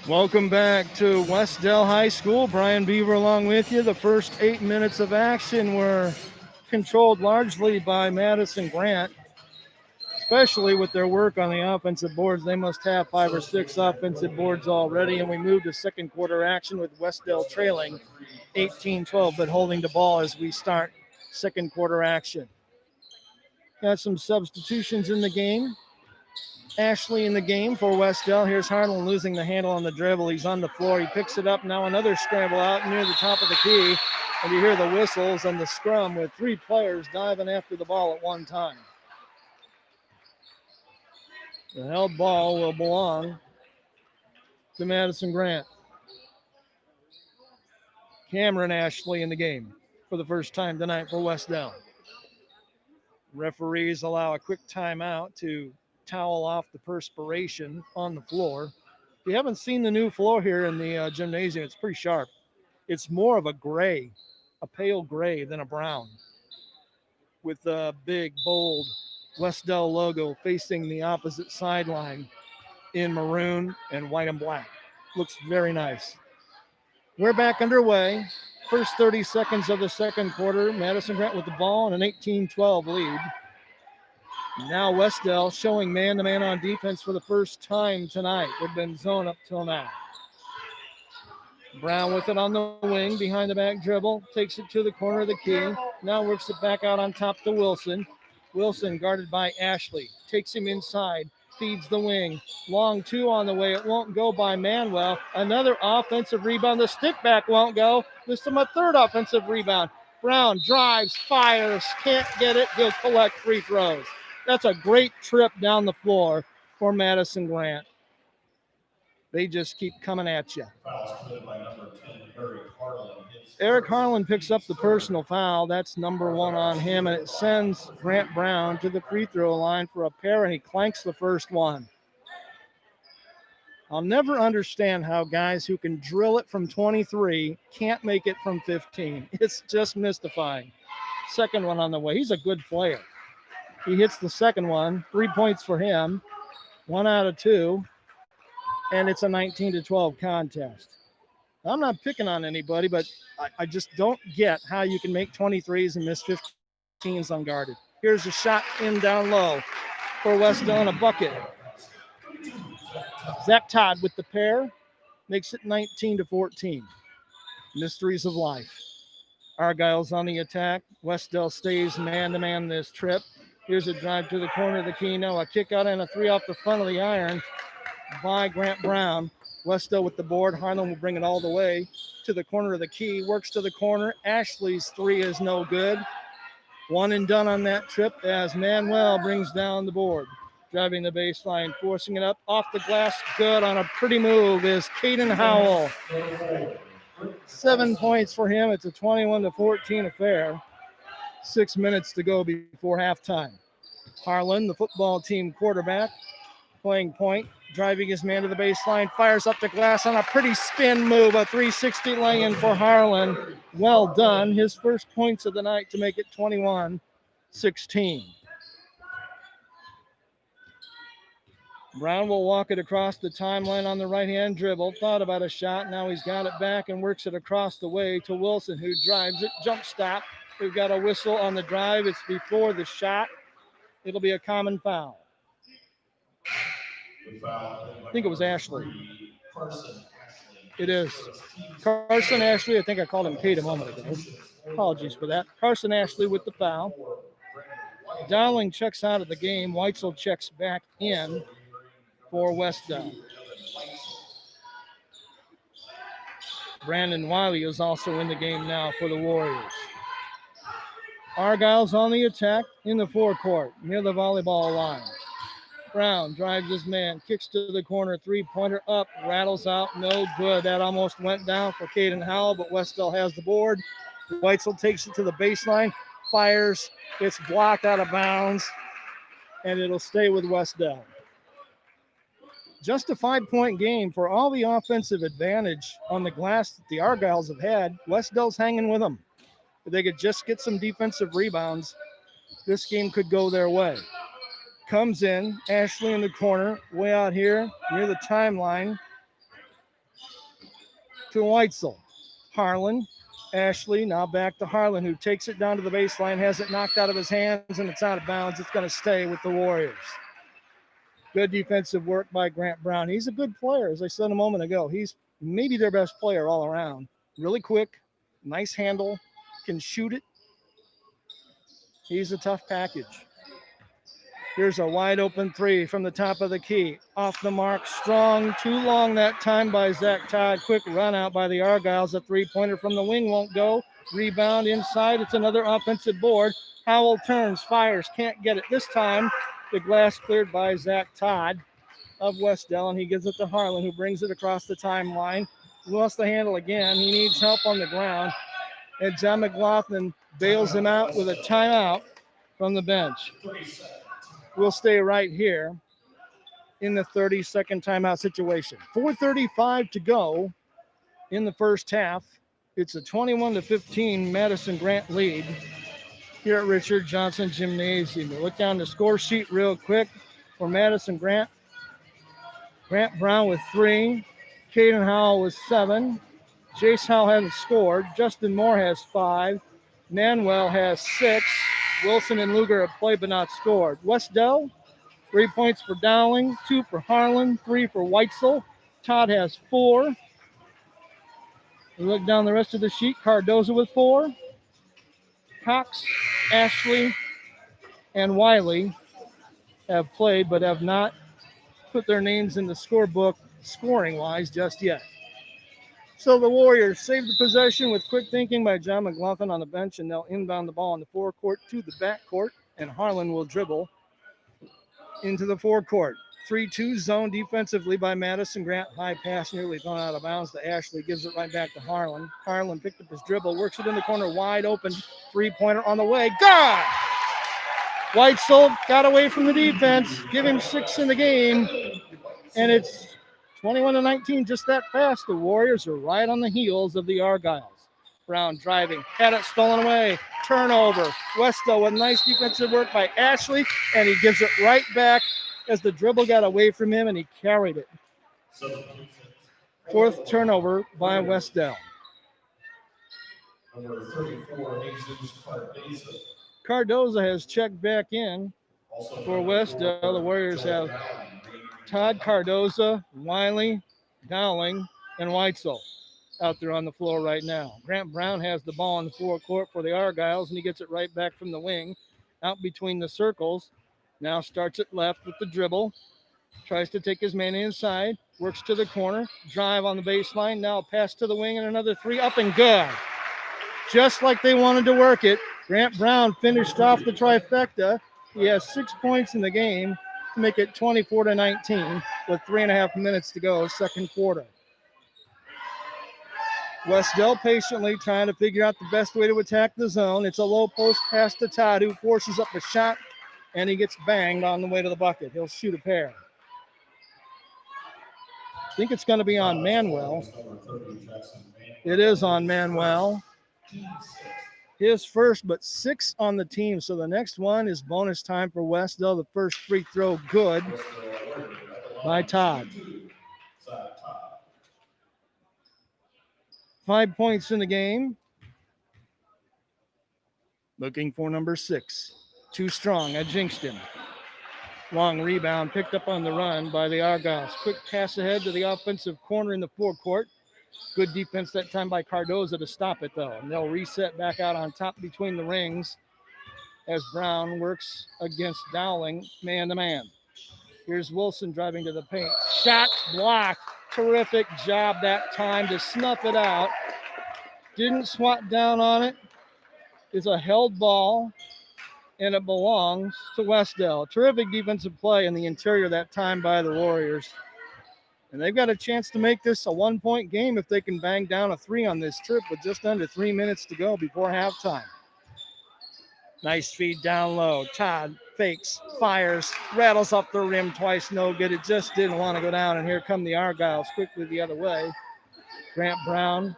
Welcome back to Wes-Del High School. Brian Beaver along with you. The first 8 minutes of action were controlled largely by Madison-Grant, especially with their work on the offensive boards. They must have 5 or 6 offensive boards already, and we moved to second quarter action with Wes-Del trailing 18-12, but holding the ball as we start second quarter action. Got some substitutions in the game. Ashley in the game for Wes-Del. Here's Harlan losing the handle on the dribble. He's on the floor. He picks it up. Now another scramble out near the top of the key. And you hear the whistles and the scrum with 3 players diving after the ball at one time. The held ball will belong to Madison-Grant. Cameron Ashley in the game for the first time tonight for Wes-Del. Referees allow a quick timeout to towel off the perspiration on the floor. If you haven't seen the new floor here in the gymnasium, it's pretty sharp. It's more of a gray, a pale gray than a brown, with a big, bold Wes-Del logo facing the opposite sideline in maroon and white and black. Looks very nice. We're back underway. First 30 seconds of the second quarter. Madison-Grant with the ball and an 18-12 lead. Now Wes-Del showing man-to-man on defense for the first time tonight. They've been zone up till now. Brown with it on the wing, behind the back dribble, takes it to the corner of the key. Now works it back out on top to Wilson. Wilson guarded by Ashley. Takes him inside, feeds the wing. Long 2 on the way. It won't go by Manuel. Another offensive rebound. The stick back won't go. This time a third offensive rebound. Brown drives, fires, can't get it. He'll collect free throws. That's a great trip down the floor for Madison-Grant. They just keep coming at you. Eric Harlan picks up the personal foul. That's number 1 on him, and it sends Grant Brown to the free throw line for a pair, and he clanks the first one. I'll never understand how guys who can drill it from 23 can't make it from 15. It's just mystifying. Second one on the way. He's a good player. He hits the second one, 3 points for him, 1 out of 2, and it's a 19-12 contest. I'm not picking on anybody, but I just don't get how you can make 23s and miss 15s unguarded. Here's a shot in down low for Wes-Del and a bucket. Zach Todd with the pair makes it 19-14. Mysteries of life. Argyle's on the attack. Wes-Del stays man-to-man this trip. Here's a drive to the corner of the key. Now a kick out and a 3 off the front of the iron by Grant Brown. Wes-Del with the board. Harlan will bring it all the way to the corner of the key. Works to the corner. Ashley's 3 is no good. 1 and done on that trip as Manuel brings down the board. Driving the baseline, forcing it up off the glass. Good on a pretty move is Caden Howell. 7 points for him. It's a 21-14 affair. 6 minutes to go before halftime. Harlan, the football team quarterback, playing point, driving his man to the baseline, fires up the glass on a pretty spin move, a 360 lay-in for Harlan. Well done. His first points of the night to make it 21-16. Brown will walk it across the timeline on the right-hand dribble. Thought about a shot. Now he's got it back and works it across the way to Wilson, who drives it. Jump stop. We've got a whistle on the drive. It's before the shot. It'll be a common foul. I think it was Ashley. It is. Carson Ashley. I think I called him Kate a moment ago. Apologies for that. Carson Ashley with the foul. Dowling checks out of the game. Weitzel checks back in for Wes-Del. Brandon Wiley is also in the game now for the Warriors. Argyle's on the attack in the forecourt near the volleyball line. Brown drives his man, kicks to the corner, 3-pointer up, rattles out, no good. That almost went down for Caden Howell, but Wes-Del has the board. Weitzel takes it to the baseline, fires, it's blocked out of bounds, and it'll stay with Wes-Del. Just a 5-point game for all the offensive advantage on the glass that the Argyles have had. Wes-Del's hanging with them. If they could just get some defensive rebounds, this game could go their way. Comes in, Ashley in the corner, way out here near the timeline to Weitzel. Harlan, Ashley, now back to Harlan, who takes it down to the baseline, has it knocked out of his hands, and it's out of bounds. It's going to stay with the Warriors. Good defensive work by Grant Brown. He's a good player, as I said a moment ago. He's maybe their best player all around. Really quick, nice handle, can shoot it. He's a tough package. Here's a wide open three from the top of the key. Off the mark, strong, too long that time by Zach Todd. Quick run out by the Argyles. A three-pointer from the wing won't go. Rebound inside. It's another offensive board. Howell turns, fires, can't get it. This time, the glass cleared by Zach Todd of Wes-Del, and he gives it to Harlan, who brings it across the timeline. Lost the handle again. He needs help on the ground. And John McLaughlin bails him out with a timeout from the bench. We'll stay right here in the 30-second timeout situation. 4:35 to go in the first half. It's a 21-15 Madison-Grant lead here at Richard Johnson Gymnasium. We'll look down the score sheet real quick for Madison-Grant. Grant Brown with 3. Caden Howell with 7. Jace Howell hasn't scored. Justin Moore has 5. Manuel has 6. Wilson and Luger have played but not scored. Wes-Del, 3 points for Dowling, 2 for Harlan, 3 for Weitzel. Todd has 4. We look down the rest of the sheet. Cardoza with 4. Cox, Ashley, and Wiley have played but have not put their names in the scorebook scoring-wise just yet. So the Warriors save the possession with quick thinking by John McLaughlin on the bench, and they'll inbound the ball in the forecourt to the backcourt, and Harlan will dribble into the forecourt. 3-2 zone defensively by Madison-Grant. High pass nearly thrown out of bounds to Ashley. Gives it right back to Harlan. Harlan picked up his dribble, works it in the corner, wide open. Three-pointer on the way. Good! Weitzel got away from the defense. Give him 6 in the game, and it's 21-19, just that fast. The Warriors are right on the heels of the Argyles. Brown driving, had it stolen away, turnover. Wes-Del with nice defensive work by Ashley, and he gives it right back as the dribble got away from him, and he carried it. 4th turnover by Wes-Del. Number 34, Jesus Cardoza. Cardoza has checked back in for Wes-Del. The Warriors have Todd, Cardoza, Wiley, Dowling, and Weitzel out there on the floor right now. Grant Brown has the ball in the forecourt for the Argyles, and he gets it right back from the wing, out between the circles. Now starts it left with the dribble. Tries to take his man inside, works to the corner, drive on the baseline. Now pass to the wing, and another 3 up and good. Just like they wanted to work it, Grant Brown finished off the trifecta. He has 6 points in the game to make it 24-19 with 3.5 minutes to go, second quarter. Wes-Del patiently trying to figure out the best way to attack the zone. It's a low post pass to Todd, who forces up a shot, and he gets banged on the way to the bucket. He'll shoot a pair. I think it's going to be on Manuel. It is on Manuel. His first, but 6 on the team. So the next one is bonus time for Wes-Del. The first free throw good by Todd. 5 points in the game. Looking for number 6. Too strong. I jinxed him. Long rebound picked up on the run by the Argyles. Quick pass ahead to the offensive corner in the forecourt. Good defense that time by Cardoza to stop it, though. And they'll reset back out on top between the rings as Brown works against Dowling man-to-man. Here's Wilson driving to the paint. Shot blocked. Terrific job that time to snuff it out. Didn't swat down on it. It's a held ball, and it belongs to Wes-Del. Terrific defensive play in the interior that time by the Warriors. And they've got a chance to make this a 1-point game if they can bang down a 3 on this trip with just under 3 minutes to go before halftime. Nice feed down low. Todd fakes, fires, rattles off the rim twice, no good. It just didn't want to go down, and here come the Argyles quickly the other way. Grant Brown,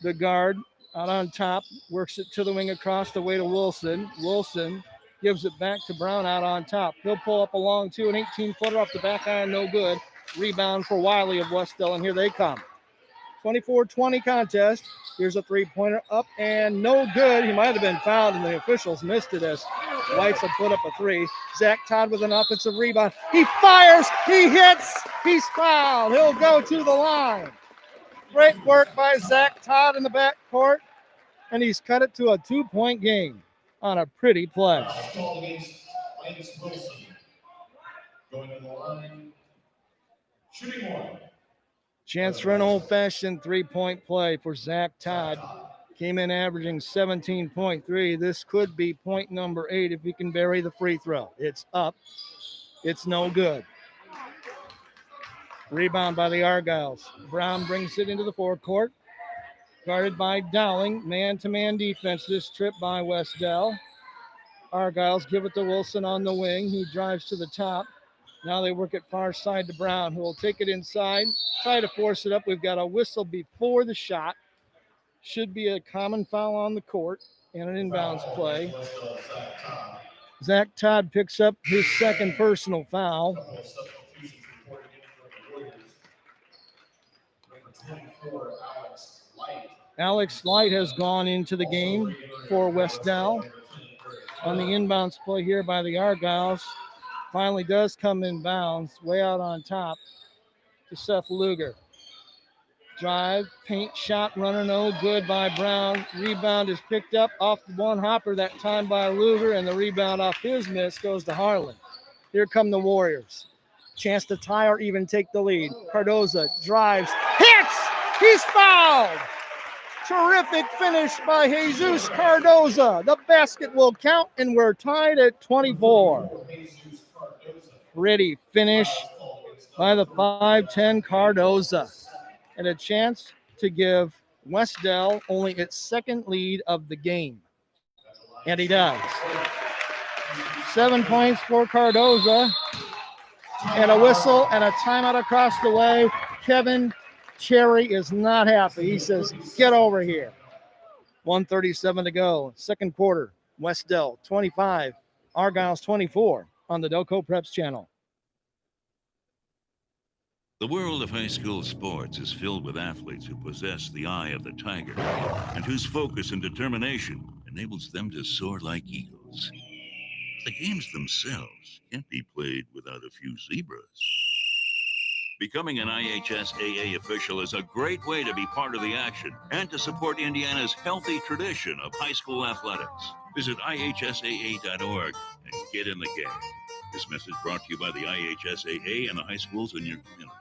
the guard, out on top, works it to the wing across the way to Wilson. Wilson gives it back to Brown out on top. He'll pull up a long two, an 18-footer off the back iron, no good. Rebound for Wiley of Wes-Del, and here they come. 24-20 contest. Here's a three-pointer up and no good. He might have been fouled, and the officials missed it as Whites have put up a three. Zach Todd with an offensive rebound. He fires. He hits. He's fouled. He'll go to the line. Great work by Zach Todd in the backcourt, and he's cut it to a 2-point game on a pretty play. Called against Lance Wilson. Going to the line. Shooting one. Chance for an old-fashioned three-point play for Zach Todd. Came in averaging 17.3. This could be point number 8 if he can bury the free throw. It's up. It's no good. Rebound by the Argyles. Brown brings it into the forecourt. Guarded by Dowling. Man-to-man defense this trip by Wes-Del. Argyles give it to Wilson on the wing. He drives to the top. Now they work it far side to Brown, who will take it inside, try to force it up. We've got a whistle before the shot. Should be a common foul on the court and an inbounds play. Zach Todd picks up his second personal foul. Alex Light has gone into the game for Wes-Del. On the inbounds play here by the Argyles. Finally does come in bounds, way out on top to Seth Luger. Drive, paint shot, runner no good by Brown. Rebound is picked up off the one hopper that time by Luger, and the rebound off his miss goes to Harlan. Here come the Warriors. Chance to tie or even take the lead. Cardoza drives, hits! He's fouled! Terrific finish by Jesus Cardoza. The basket will count, and we're tied at 24. Pretty finish by the 5'10 Cardoza. And a chance to give Wes-Del only its second lead of the game. And he does. 7 points for Cardoza. And a whistle and a timeout across the way. Kevin Cherry is not happy. He says, get over here. 1:37 to go. Second quarter. Wes-Del 25, Argyles 24 on the Delco Preps channel. The world of high school sports is filled with athletes who possess the eye of the tiger and whose focus and determination enables them to soar like eagles. The games themselves can't be played without a few zebras. Becoming an IHSAA official is a great way to be part of the action and to support Indiana's healthy tradition of high school athletics. Visit IHSAA.org and get in the game. This message brought to you by the IHSAA and the high schools in your community.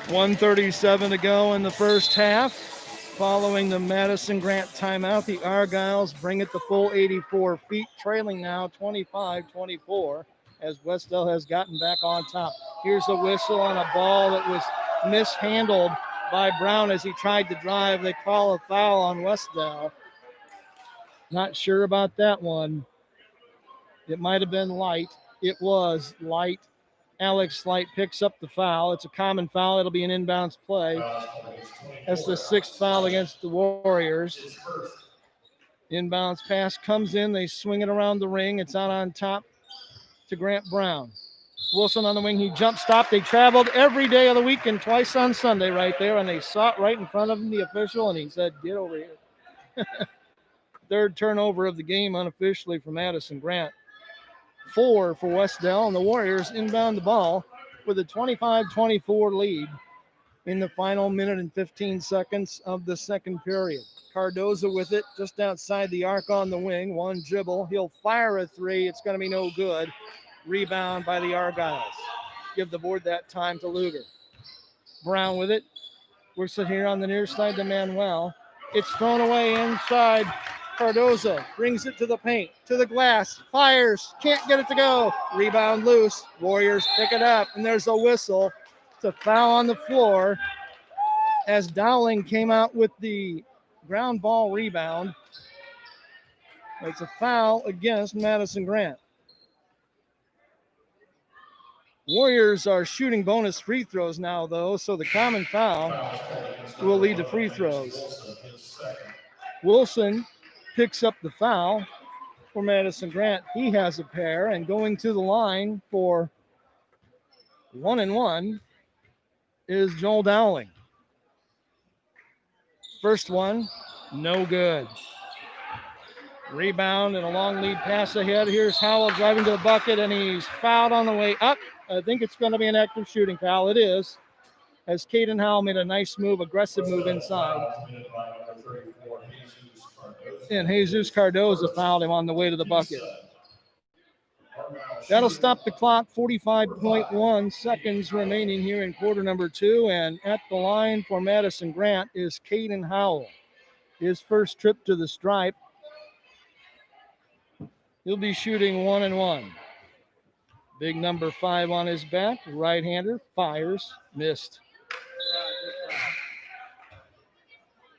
$1:37 to go in the first half. Following the Madison-Grant timeout, the Argyles bring it the full 84 feet, trailing now 25-24 as Wes-Del has gotten back on top. Here's a whistle on a ball that was mishandled by Brown as he tried to drive. They call a foul on Wes-Del. Not sure about that one. It might have been Light. It was Light. Alex Light picks up the foul. It's a common foul. It'll be an inbounds play. That's the sixth foul against the Warriors. Inbounds pass comes in. They swing it around the ring. It's out on top to Grant Brown. Wilson on the wing. He jump stopped. They traveled every day of the week and twice on Sunday right there, and they saw it right in front of him, the official, and he said, get over here. Third turnover of the game unofficially for Madison-Grant. 4 for Wes-Del, and the Warriors inbound the ball with a 25-24 lead in the final minute and 15 seconds of the second period. Cardoza with it just outside the arc on the wing. One dribble. He'll fire a three. It's going to be no good. Rebound by the Argyles. Give the board that time to Luger. Brown with it. Works it here on the near side to Manuel. It's thrown away inside. Cardoza brings it to the paint, to the glass, fires, can't get it to go. Rebound loose. Warriors pick it up, and there's a whistle. It's a foul on the floor. as Dowling came out with the ground ball rebound. It's a foul against Madison-Grant. Warriors are shooting bonus free throws now, though, so the common foul will lead to free throws. Wilson picks up the foul for Madison-Grant. He has a pair, and going to the line for 1-and-1 is Joel Dowling. First one, no good. Rebound and a long lead pass ahead. Here's Howell driving to the bucket, and he's fouled on the way up. I think it's going to be an active shooting foul. It is, as Caden Howell made a nice move, aggressive move inside. And Jesus Cardoza fouled him on the way to the bucket. That'll stop the clock. 45.1 seconds remaining here in quarter number 2. And at the line for Madison-Grant is Caden Howell. His first trip to the stripe. He'll be shooting 1-and-1. Big number 5 on his back. Right-hander, fires, missed.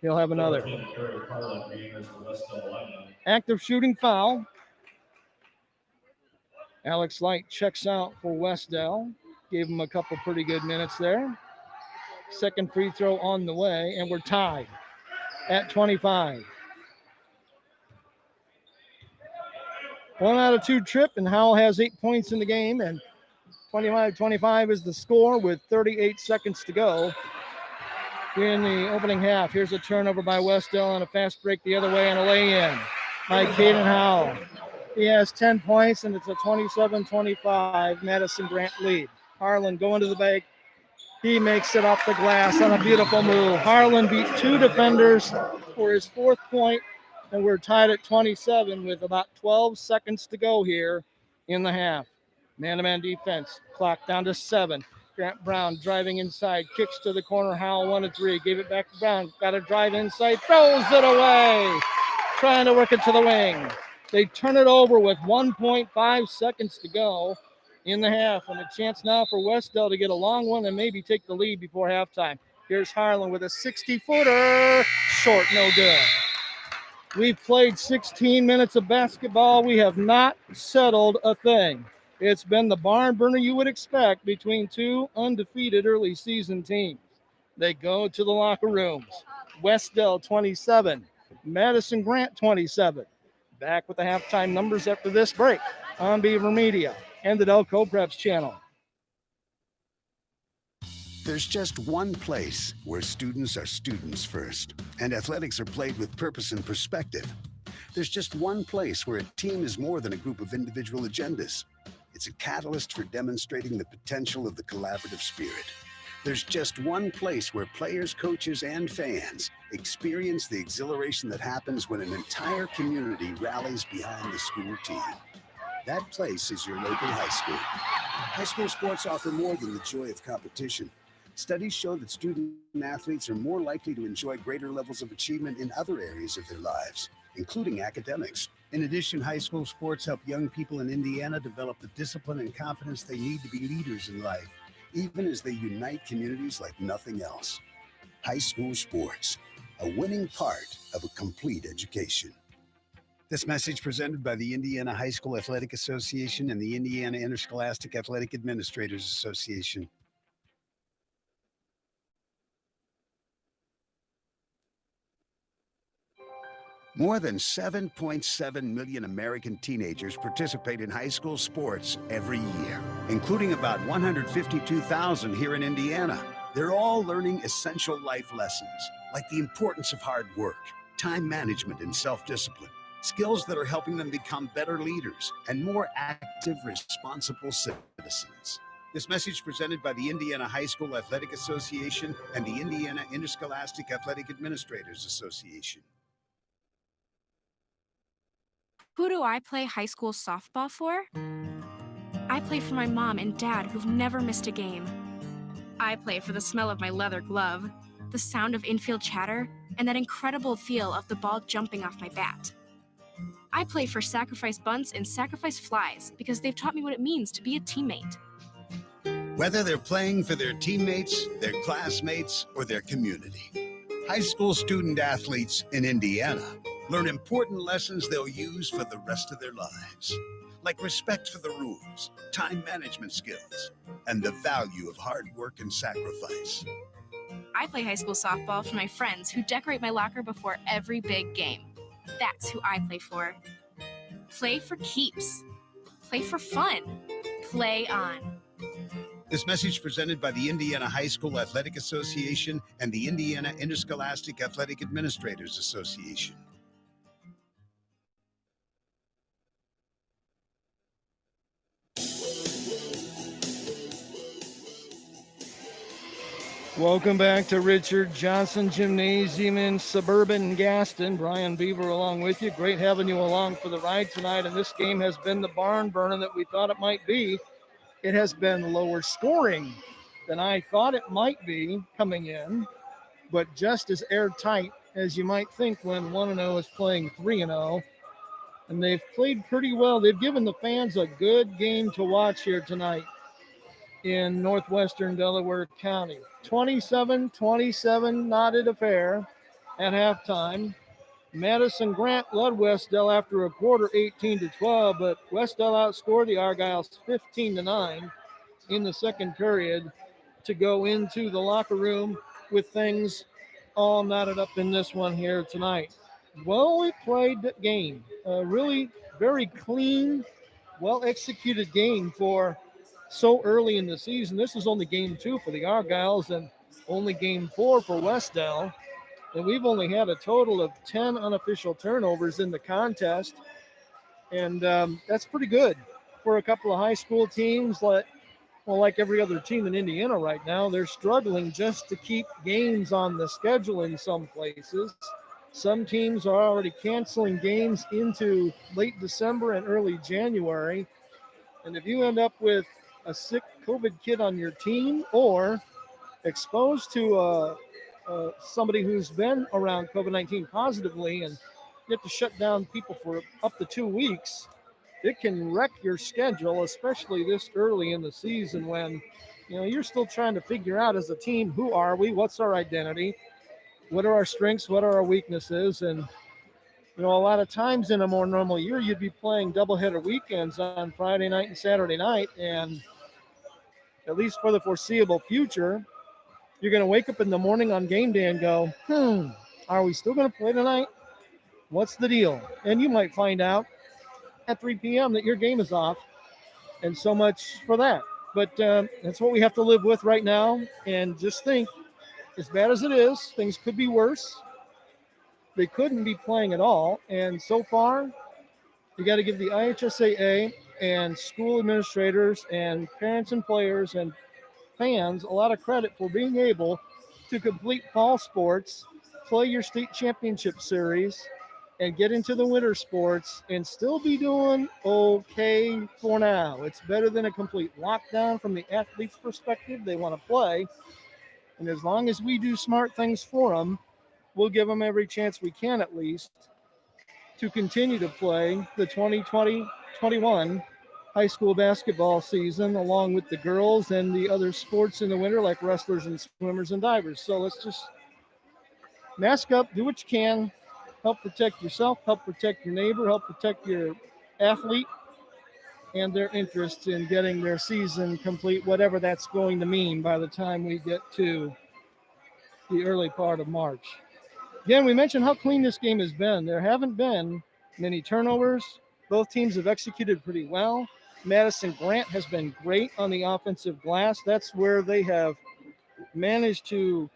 He'll have another. Active shooting foul. Alex Light checks out for Wes-Del. Gave him a couple pretty good minutes there. Second free throw on the way, and we're tied at 25. 1 out of 2 trip, and Howell has 8 points in the game, and 25-25 is the score with 38 seconds to go in the opening half. Here's a turnover by Wes-Del and a fast break the other way and a lay-in by Caden Howell. He has 10 points, and it's a 27-25 Madison-Grant lead. Harlan going to the bank. He makes it off the glass on a beautiful move. Harlan beat 2 defenders for his 4th point, and we're tied at 27 with about 12 seconds to go here in the half. Man-to-man defense. Clock down to 7. Grant Brown driving inside. Kicks to the corner. Howell 1-3. Gave it back to Brown. Got to drive inside. Throws it away. Trying to work it to the wing. They turn it over with 1.5 seconds to go in the half. And a chance now for Wes-Del to get a long one and maybe take the lead before halftime. Here's Harlan with a 60-footer. Short, no good. We've played 16 minutes of basketball. We have not settled a thing. It's been the barn burner you would expect between 2 undefeated early season teams. They go to the locker rooms. Wes-Del 27, Madison-Grant 27. Back with the halftime numbers after this break on Beaver Media and the Delco Preps channel. There's just one place where students are students first, and athletics are played with purpose and perspective. There's just one place where a team is more than a group of individual agendas. It's a catalyst for demonstrating the potential of the collaborative spirit. There's just one place where players, coaches, and fans experience the exhilaration that happens when an entire community rallies behind the school team. That place is your local high school. High school sports offer more than the joy of competition. Studies show that student athletes are more likely to enjoy greater levels of achievement in other areas of their lives, including academics. In addition, high school sports help young people in Indiana develop the discipline and confidence they need to be leaders in life, even as they unite communities like nothing else. High school sports, a winning part of a complete education. This message presented by the Indiana High School Athletic Association and the Indiana Interscholastic Athletic Administrators Association. More than 7.7 million American teenagers participate in high school sports every year, including about 152,000 here in Indiana. They're all learning essential life lessons, like the importance of hard work, time management, and self-discipline, skills that are helping them become better leaders and more active, responsible citizens. This message presented by the Indiana High School Athletic Association and the Indiana Interscholastic Athletic Administrators Association. Who do I play high school softball for? I play for my mom and dad who've never missed a game. I play for the smell of my leather glove, the sound of infield chatter, and that incredible feel of the ball jumping off my bat. I play for sacrifice bunts and sacrifice flies because they've taught me what it means to be a teammate. Whether they're playing for their teammates, their classmates, or their community, high school student athletes in Indiana learn important lessons they'll use for the rest of their lives, like respect for the rules, time management skills, and the value of hard work and sacrifice. I play high school softball for my friends who decorate my locker before every big game. That's who I play for. Play for keeps. Play for fun. Play on. This message presented by the Indiana High School Athletic Association and the Indiana Interscholastic Athletic Administrators Association. Welcome back to Richard Johnson Gymnasium in suburban Gaston. Brian Beaver along with you. Great having you along for the ride tonight. And this game has been the barn burner that we thought it might be. It has been lower scoring than I thought it might be coming in, but just as airtight as you might think when 1-0 is playing 3-0. And they've played pretty well. They've given the fans a good game to watch here tonight in northwestern Delaware County. 27-27 knotted affair at halftime. Madison-Grant led Wes-Del after a quarter 18-12, but Wes-Del outscored the Argyles 15-9 in the second period to go into the locker room with things all knotted up in this one here tonight. Well played game. A really very clean, well-executed game for so early in the season. This is only game 2 for the Argyles and only game 4 for Wes-Del. And we've only had a total of 10 unofficial turnovers in the contest. And that's pretty good for a couple of high school teams. Like every other team in Indiana right now, they're struggling just to keep games on the schedule in some places. Some teams are already canceling games into late December and early January. And if you end up with a sick COVID kid on your team or exposed to somebody who's been around COVID-19 positively and you have to shut down people for up to 2 weeks, it can wreck your schedule, especially this early in the season when, you're still trying to figure out as a team, who are we? What's our identity? What are our strengths? What are our weaknesses? And, a lot of times in a more normal year, you'd be playing doubleheader weekends on Friday night and Saturday night. And at least for the foreseeable future, you're going to wake up in the morning on game day and go, are we still going to play tonight? What's the deal? And you might find out at 3 p.m. that your game is off, and so much for that. But that's what we have to live with right now. And just think, as bad as it is, things could be worse. They couldn't be playing at all. And so far, you got to give the IHSAA and school administrators and parents and players and fans a lot of credit for being able to complete fall sports, play your state championship series, and get into the winter sports and still be doing okay for now. It's better than a complete lockdown from the athlete's perspective. They want to play. And as long as we do smart things for them, we'll give them every chance we can at least to continue to play the 2020-21 high school basketball season along with the girls and the other sports in the winter like wrestlers and swimmers and divers. So let's just mask up, do what you can, help protect yourself, help protect your neighbor, help protect your athlete and their interests in getting their season complete, whatever that's going to mean by the time we get to the early part of March. Again, we mentioned how clean this game has been. There haven't been many turnovers. Both teams have executed pretty well. Madison-Grant has been great on the offensive glass. That's where they have managed to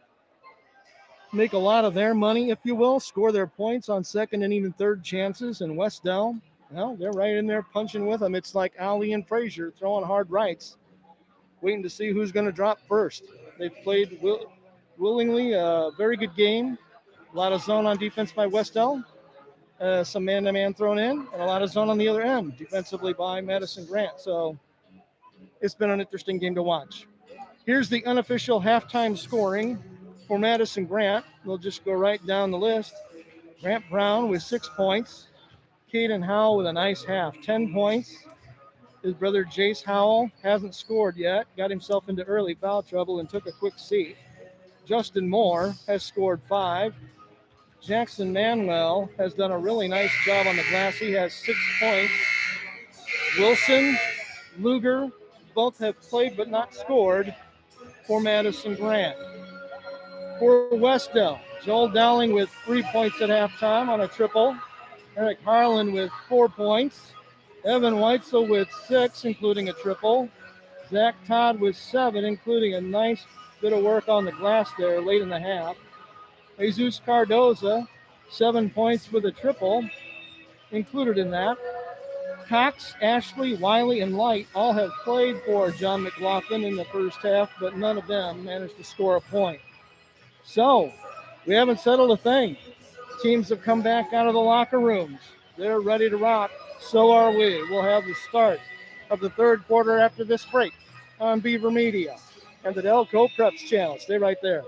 make a lot of their money, if you will, score their points on second and even third chances. And Wes-Del, well, they're right in there punching with them. It's like Ali and Frazier throwing hard rights, waiting to see who's going to drop first. They've played willingly a very good game. A lot of zone on defense by Wes-Del. Some man-to-man thrown in, and a lot of zone on the other end defensively by Madison-Grant. So it's been an interesting game to watch. Here's the unofficial halftime scoring for Madison-Grant. We'll just go right down the list. Grant Brown with 6 points. Caden Howell with a nice half, 10 points. His brother Jace Howell hasn't scored yet, got himself into early foul trouble and took a quick seat. Justin Moore has scored 5. Jackson Manuel has done a really nice job on the glass. He has 6 points. Wilson, Luger, both have played but not scored for Madison-Grant. For Wes-Del, Joel Dowling with 3 points at halftime on a triple. Eric Harlan with 4 points. Evan Weitzel with 6, including a triple. Zach Todd with 7, including a nice bit of work on the glass there late in the half. Jesus Cardoza, 7 points with a triple included in that. Cox, Ashley, Wiley, and Light all have played for John McLaughlin in the first half, but none of them managed to score a point. So, we haven't settled a thing. Teams have come back out of the locker rooms. They're ready to rock. So are we. We'll have the start of the third quarter after this break on Beaver Media and the Delco Preps channel. Stay right there.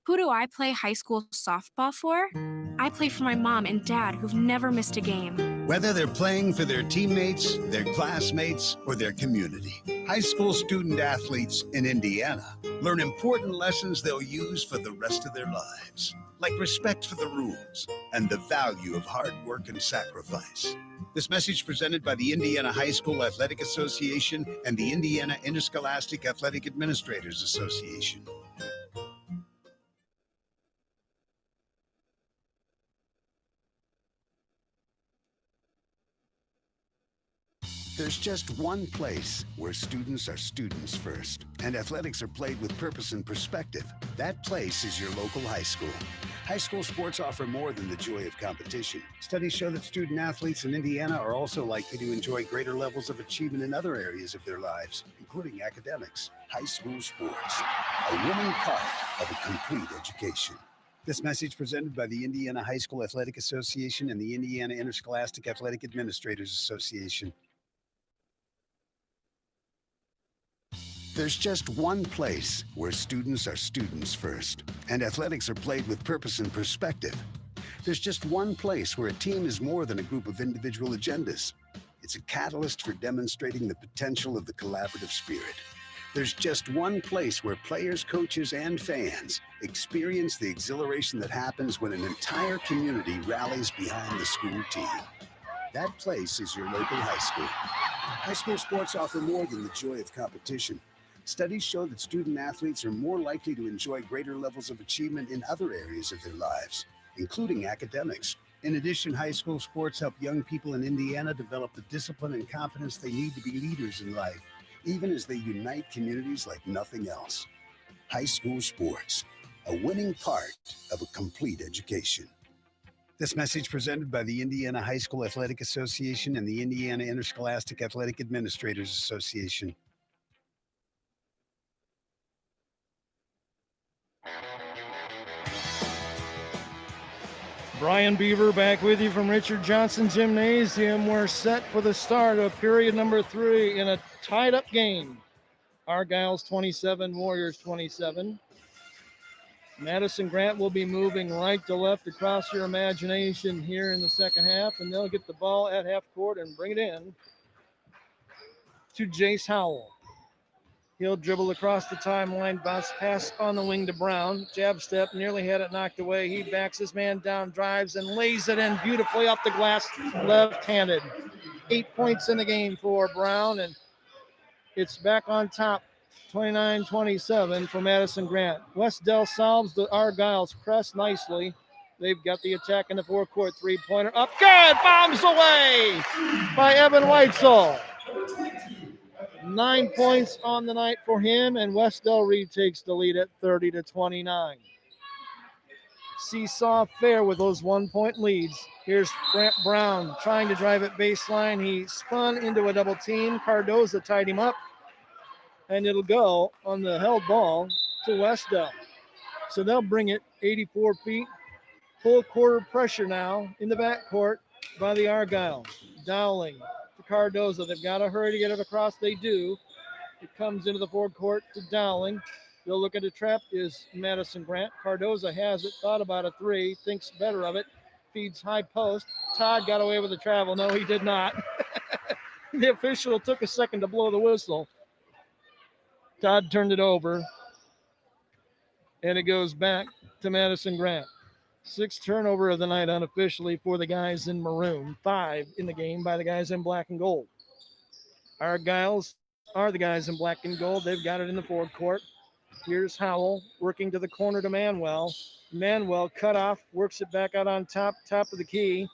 Who do I play high school softball for? I play for my mom and dad who've never missed a game. Whether they're playing for their teammates, their classmates, or their community, high school student athletes in Indiana learn important lessons they'll use for the rest of their lives, like respect for the rules and the value of hard work and sacrifice. This message presented by the Indiana High School Athletic Association and the Indiana Interscholastic Athletic Administrators Association. There's just one place where students are students first, and athletics are played with purpose and perspective. That place is your local high school. High school sports offer more than the joy of competition. Studies show that student athletes in Indiana are also likely to enjoy greater levels of achievement in other areas of their lives, including academics. High school sports, a winning part of a complete education. This message presented by the Indiana High School Athletic Association and the Indiana Interscholastic Athletic Administrators Association. There's just one place where students are students first, and athletics are played with purpose and perspective. There's just one place where a team is more than a group of individual agendas. It's a catalyst for demonstrating the potential of the collaborative spirit. There's just one place where players, coaches, and fans experience the exhilaration that happens when an entire community rallies behind the school team. That place is your local high school. High school sports offer more than the joy of competition. Studies show that student athletes are more likely to enjoy greater levels of achievement in other areas of their lives, including academics. In addition, high school sports help young people in Indiana develop the discipline and confidence they need to be leaders in life, even as they unite communities like nothing else. High school sports, a winning part of a complete education. This message presented by the Indiana High School Athletic Association and the Indiana Interscholastic Athletic Administrators Association. Brian Beaver back with you from Richard Johnson Gymnasium. We're set for the start of period number 3 in a tied-up game. Argyle's 27, Warriors 27. Madison-Grant will be moving right to left across your imagination here in the second half, and they'll get the ball at half court and bring it in to Jace Howell. He'll dribble across the timeline, bounce pass on the wing to Brown. Jab step, nearly had it knocked away. He backs his man down, drives, and lays it in beautifully off the glass, left-handed. 8 points in the game for Brown, and it's back on top, 29-27 for Madison-Grant. Wes-Del solves the Argyle's press nicely. They've got the attack in the forecourt. Three-pointer up, good, bombs away by Evan Weitzel. 9 points on the night for him, and Wes-Del retakes the lead at 30-29. Seesaw fair with those 1 point leads. Here's Grant Brown trying to drive it baseline. He spun into a double team. Cardoza tied him up, and it'll go on the held ball to Wes-Del. So they'll bring it 84 feet. Full quarter pressure now in the backcourt by the Argyles. Dowling to Cardoza. They've got to hurry to get it across. They do. It comes into the forecourt to Dowling. They'll look at a trap is Madison-Grant. Cardoza has it, thought about a three, thinks better of it, feeds high post. Todd got away with the travel. No, he did not. The official took a second to blow the whistle. Todd turned it over, and it goes back to Madison-Grant. 6th turnover of the night unofficially for the guys in maroon. 5 in the game by the guys in black and gold. Argyles are the guys in black and gold. They've got it in the forward court. Here's Howell working to the corner to Manuel. Manuel cut off, works it back out on top of the key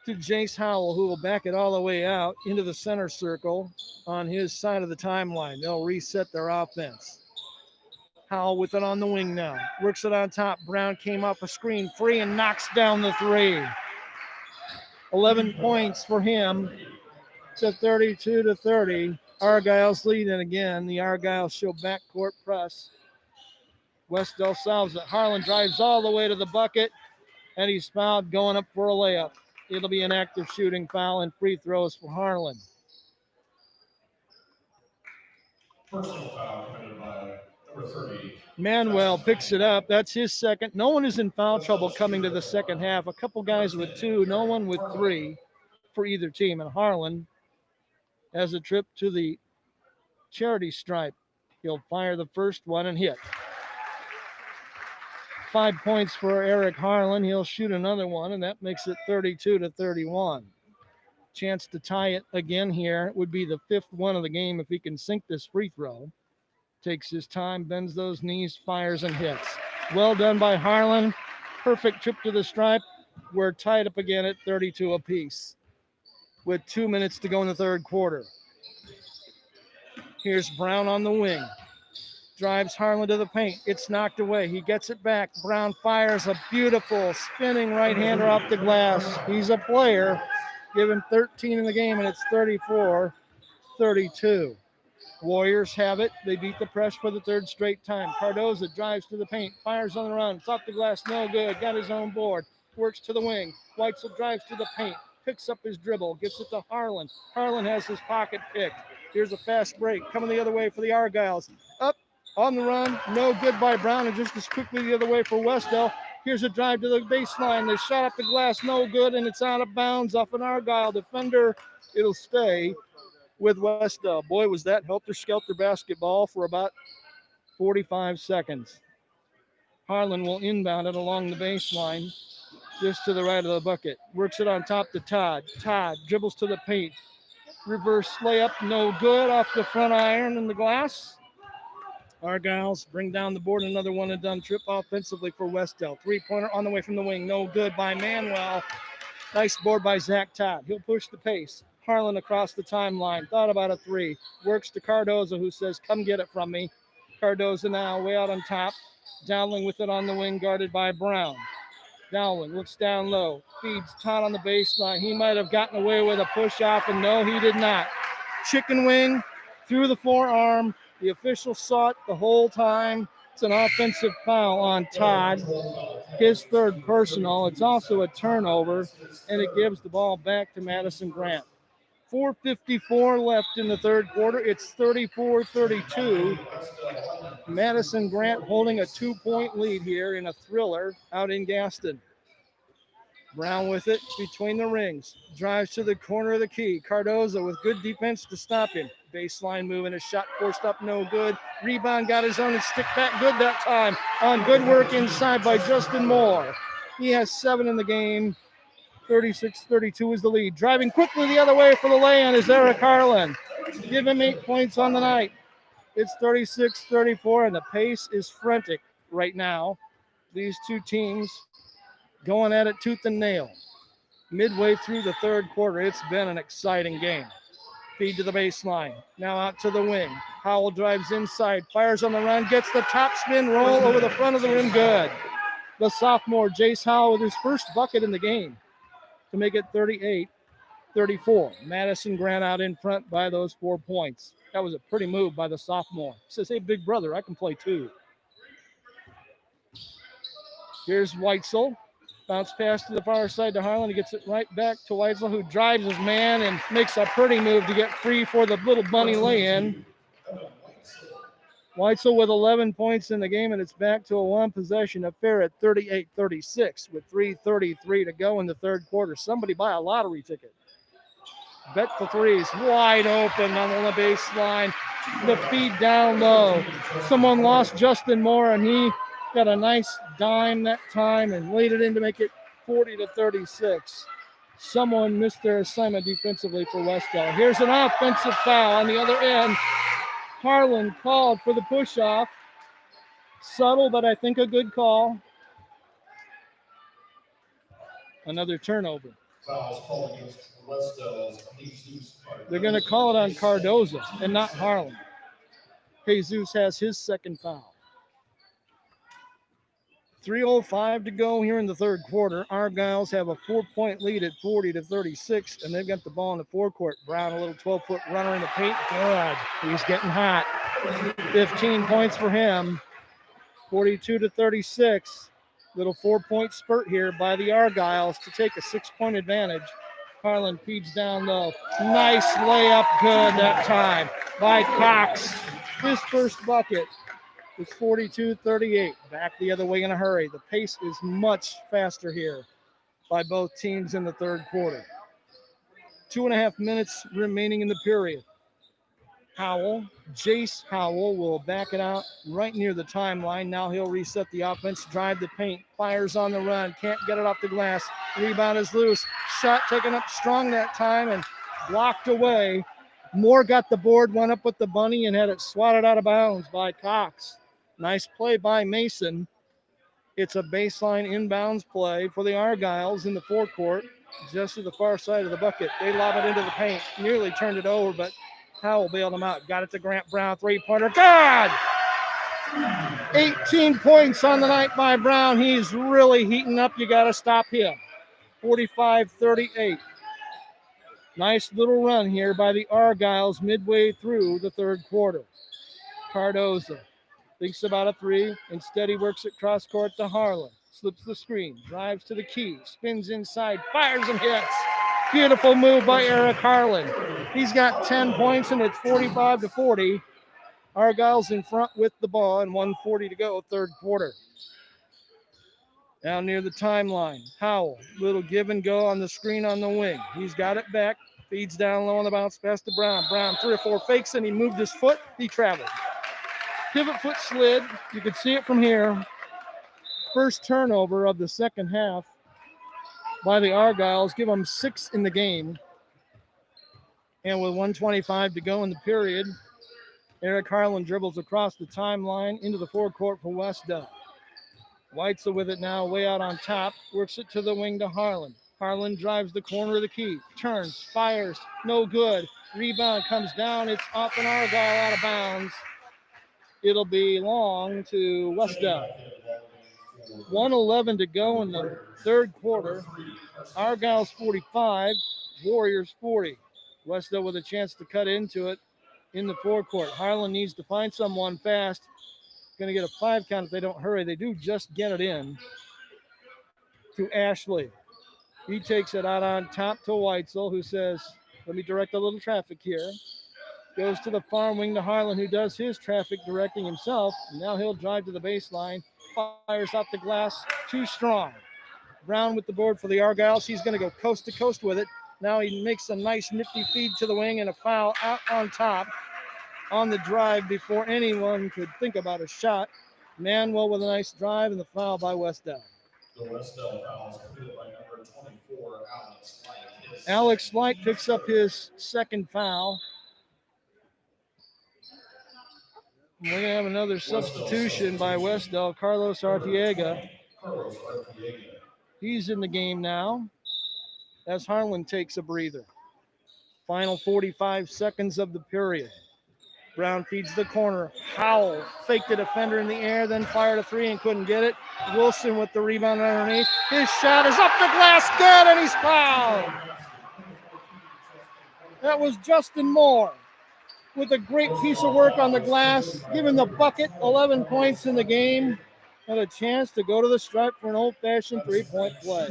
to Jace Howell, who will back it all the way out into the center circle on his side of the timeline. They'll reset their offense. Howell with it on the wing now. Works it on top. Brown came off a screen free and knocks down the three. 11 points for him to 32-30. Argyle's leading again. The Argyle show backcourt press. Wes-Del solves it. Harlan drives all the way to the bucket, and he's fouled going up for a layup. It'll be an active shooting foul and free throws for Harlan. Personal foul committed by number 30. Manuel picks it up. That's his second. No one is in foul trouble coming to the second half. A couple guys with 2, no one with 3 for either team. And Harlan has a trip to the charity stripe. He'll fire the first one and hit. 5 points for Eric Harlan. He'll shoot another one, and that makes it 32-31. Chance to tie it again here would be the 5th one of the game if he can sink this free throw. Takes his time, bends those knees, fires and hits. Well done by Harlan. Perfect trip to the stripe. We're tied up again at 32 apiece with 2 minutes to go in the third quarter. Here's Brown on the wing. Drives Harlan to the paint. It's knocked away. He gets it back. Brown fires a beautiful spinning right-hander off the glass. He's a player. Give him 13 in the game, and it's 34-32. Warriors have it. They beat the press for the third straight time. Cardoza drives to the paint. Fires on the run. It's off the glass. No good. Got his own board. Works to the wing. Weitzel drives to the paint. Picks up his dribble. Gets it to Harlan. Harlan has his pocket picked. Here's a fast break. Coming the other way for the Argyles. Up. On the run, no good by Brown, and just as quickly the other way for Wes-Del. Here's a drive to the baseline. They shot up the glass, no good, and it's out of bounds off an Argyle defender. It'll stay with Wes-Del. Boy, was that helter-skelter basketball for about 45 seconds. Harlan will inbound it along the baseline, just to the right of the bucket. Works it on top to Todd. Todd dribbles to the paint. Reverse layup, no good, off the front iron in the glass. Argyles bring down the board, another one and done trip offensively for Wes-Del. 3-pointer on the way from the wing, no good by Manuel. Nice board by Zach Todd. He'll push the pace. Harlan across the timeline, thought about a 3. Works to Cardoza, who says, come get it from me. Cardoza now way out on top. Dowling with it on the wing, guarded by Brown. Dowling looks down low, feeds Todd on the baseline. He might have gotten away with a push off, and no, he did not. Chicken wing through the forearm. The official saw it the whole time. It's an offensive foul on Todd, his third personal. It's also a turnover, and it gives the ball back to Madison-Grant. 4:54 left in the third quarter. It's 34-32. Madison-Grant holding a 2-point lead here in a thriller out in Gaston. Brown with it between the rings. Drives to the corner of the key. Cardoza with good defense to stop him. Baseline move and a shot forced up, no good. Rebound got his own and stick back good that time on good work inside by Justin Moore. He has 7 in the game. 36-32 is the lead. Driving quickly the other way for the lay-in is Eric Harlan. Give him 8 points on the night. It's 36-34, and the pace is frantic right now. These two teams going at it tooth and nail. Midway through the third quarter, it's been an exciting game. Feed to the baseline. Now out to the wing. Howell drives inside, fires on the run, gets the top spin roll over the front of the rim. Good. The sophomore, Jace Howell, with his first bucket in the game to make it 38-34. Madison-Grant out in front by those 4 points. That was a pretty move by the sophomore. He says, hey, big brother, I can play too. Here's Weitzel. Bounce pass to the far side to Harlan. He gets it right back to Weitzel, who drives his man and makes a pretty move to get free for the little bunny lay-in. Weitzel with 11 points in the game, and it's back to a one-possession affair at 38-36 with 3:33 to go in the third quarter. Somebody buy a lottery ticket. Bet the threes. Wide open on the baseline. The feed down low. Someone lost Justin Moore, and he got a nice dime that time and laid it in to make it 40-36. Someone missed their assignment defensively for Wes-Del. Here's an offensive foul on the other end. Harlan called for the push-off. Subtle, but I think a good call. Another turnover. Fouls called against Wes-Del's Jesus. They're going to call it on Cardoza and not Harlan. Jesus has his second foul. 3:05 to go here in the third quarter. Argyles have a 4-point lead at 40-36, and they've got the ball in the forecourt. Brown, a little 12-foot runner in the paint. Good. He's getting hot. 15 points for him. 42-36. Little 4-point spurt here by the Argyles to take a 6-point advantage. Harlan feeds down low. Nice layup, good that time by Cox. His first bucket is 42-38. Back the other way in a hurry. The pace is much faster here by both teams in the third quarter. 2.5 minutes remaining in the period. Howell, Jace Howell will back it out right near the timeline. Now he'll reset the offense, drive the paint, fires on the run, can't get it off the glass. Rebound is loose. Shot taken up strong that time and blocked away. Moore got the board, went up with the bunny, and had it swatted out of bounds by Cox. Nice play by Mason. It's a baseline inbounds play for the Argyles in the forecourt, just to the far side of the bucket. They lob it into the paint, nearly turned it over, but Howell bailed him out. Got it to Grant Brown, three-pointer. God! 18 points on the night by Brown. He's really heating up. You got to stop him. 45-38. Nice little run here by the Argyles midway through the third quarter. Cardoza thinks about a three. Instead, he works it cross court to Harlan. Slips the screen, drives to the key, spins inside, fires and hits. Beautiful move by Eric Harlan. He's got 10 points, and it's 45-40. Argyles in front with the ball, and 1:40 to go, third quarter. Down near the timeline, Howell, little give and go on the screen on the wing. He's got it back, feeds down low on the bounce pass to Brown. Brown 3 or 4 fakes, and he moved his foot. He traveled. Pivot foot slid. You could see it from here. First turnover of the second half by the Argyles. Give them 6 in the game. And with 1:25 to go in the period, Eric Harlan dribbles across the timeline into the forecourt for Wes-Del. Weitzel with it now, way out on top. Works it to the wing to Harlan. Harlan drives the corner of the key. Turns, fires, no good. Rebound comes down. It's off an Argyle out of bounds. It'll belong to Wes-Del. 1:11 to go in the third quarter. Argyles 45, Warriors 40. Wes-Del with a chance to cut into it in the forecourt. Harlan needs to find someone fast. Going to get a 5 count if they don't hurry. They do just get it in to Ashley. He takes it out on top to Weitzel, who says, let me direct a little traffic here. Goes to the far wing to Harlan, who does his traffic directing himself. Now he'll drive to the baseline. Fires off the glass. Too strong. Brown with the board for the Argyles. He's going to go coast to coast with it. Now he makes a nice nifty feed to the wing and a foul out on top on the drive before anyone could think about a shot. Manuel with a nice drive and the foul by Wes-Del. The Wes-Del foul is committed by number 24, Alex Light. Alex Light picks up his second foul. We're going to have another substitution by Wes-Del, Carlos Arteaga. He's in the game now as Harlan takes a breather. Final 45 seconds of the period. Brown feeds the corner. Howell faked the defender in the air, then fired a 3 and couldn't get it. Wilson with the rebound underneath. His shot is up the glass, good, and he's fouled. That was Justin Moore with a great piece of work on the glass, giving the bucket 11 points in the game, and a chance to go to the stripe for an old-fashioned 3-point play.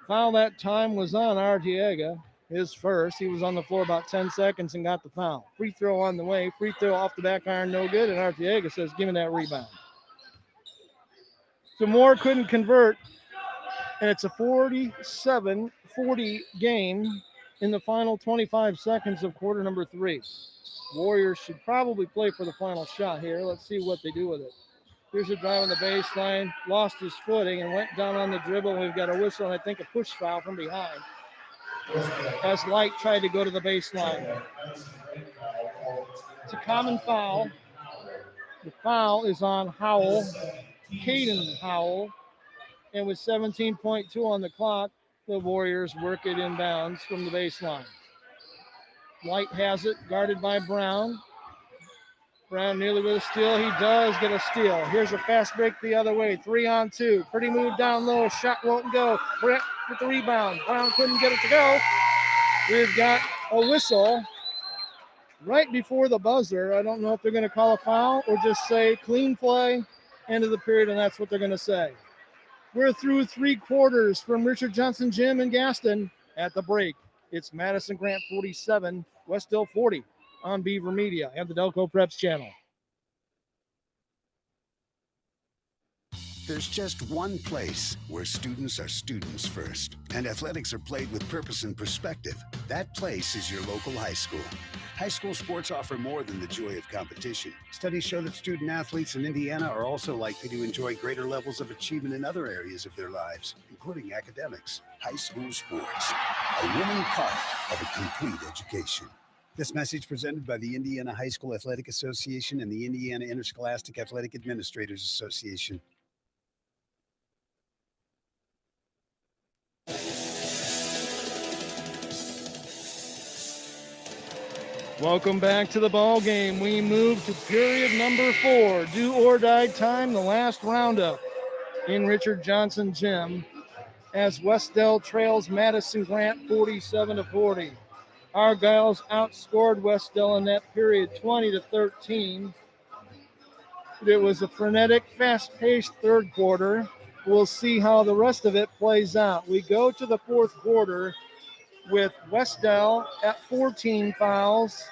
Foul that time was on Arteaga, his first. He was on the floor about 10 seconds and got the foul. Free throw on the way. Free throw off the back iron, no good, and Arteaga says, give me that rebound. So Moore couldn't convert. And it's a 47-40 game in the final 25 seconds of quarter number 3. Warriors should probably play for the final shot here. Let's see what they do with it. Here's a drive on the baseline, lost his footing and went down on the dribble. We've got a whistle and I think a push foul from behind. As Light tried to go to the baseline. It's a common foul. The foul is on Howell, Caden Howell. And with 17.2 on the clock, the Warriors work it inbounds from the baseline. Light has it, guarded by Brown. Brown nearly with a steal. He does get a steal. Here's a fast break the other way. 3-on-2. Pretty move down low. Shot won't go. Brent with the rebound. Brown couldn't get it to go. We've got a whistle right before the buzzer. I don't know if they're going to call a foul or just say clean play, end of the period, and that's what they're going to say. We're through 3 quarters from Richard Johnson Gym in Gaston. At the break, it's Madison-Grant 47, Wes-Del 40 on Beaver Media and the Delco Preps channel. There's just one place where students are students first, and athletics are played with purpose and perspective. That place is your local high school. High school sports offer more than the joy of competition. Studies show that student athletes in Indiana are also likely to enjoy greater levels of achievement in other areas of their lives, including academics. High school sports, a winning part of a complete education. This message presented by the Indiana High School Athletic Association and the Indiana Interscholastic Athletic Administrators Association. Welcome back to the ball game. We move to period number 4, do or die time, the last roundup in Richard Johnson Gym as Wes-Del trails Madison-Grant 47-40. Argyles outscored Wes-Del in that period 20-13. It was a frenetic, fast-paced third quarter. We'll see how the rest of it plays out. We go to the fourth quarter with Wes-Del at 14 fouls,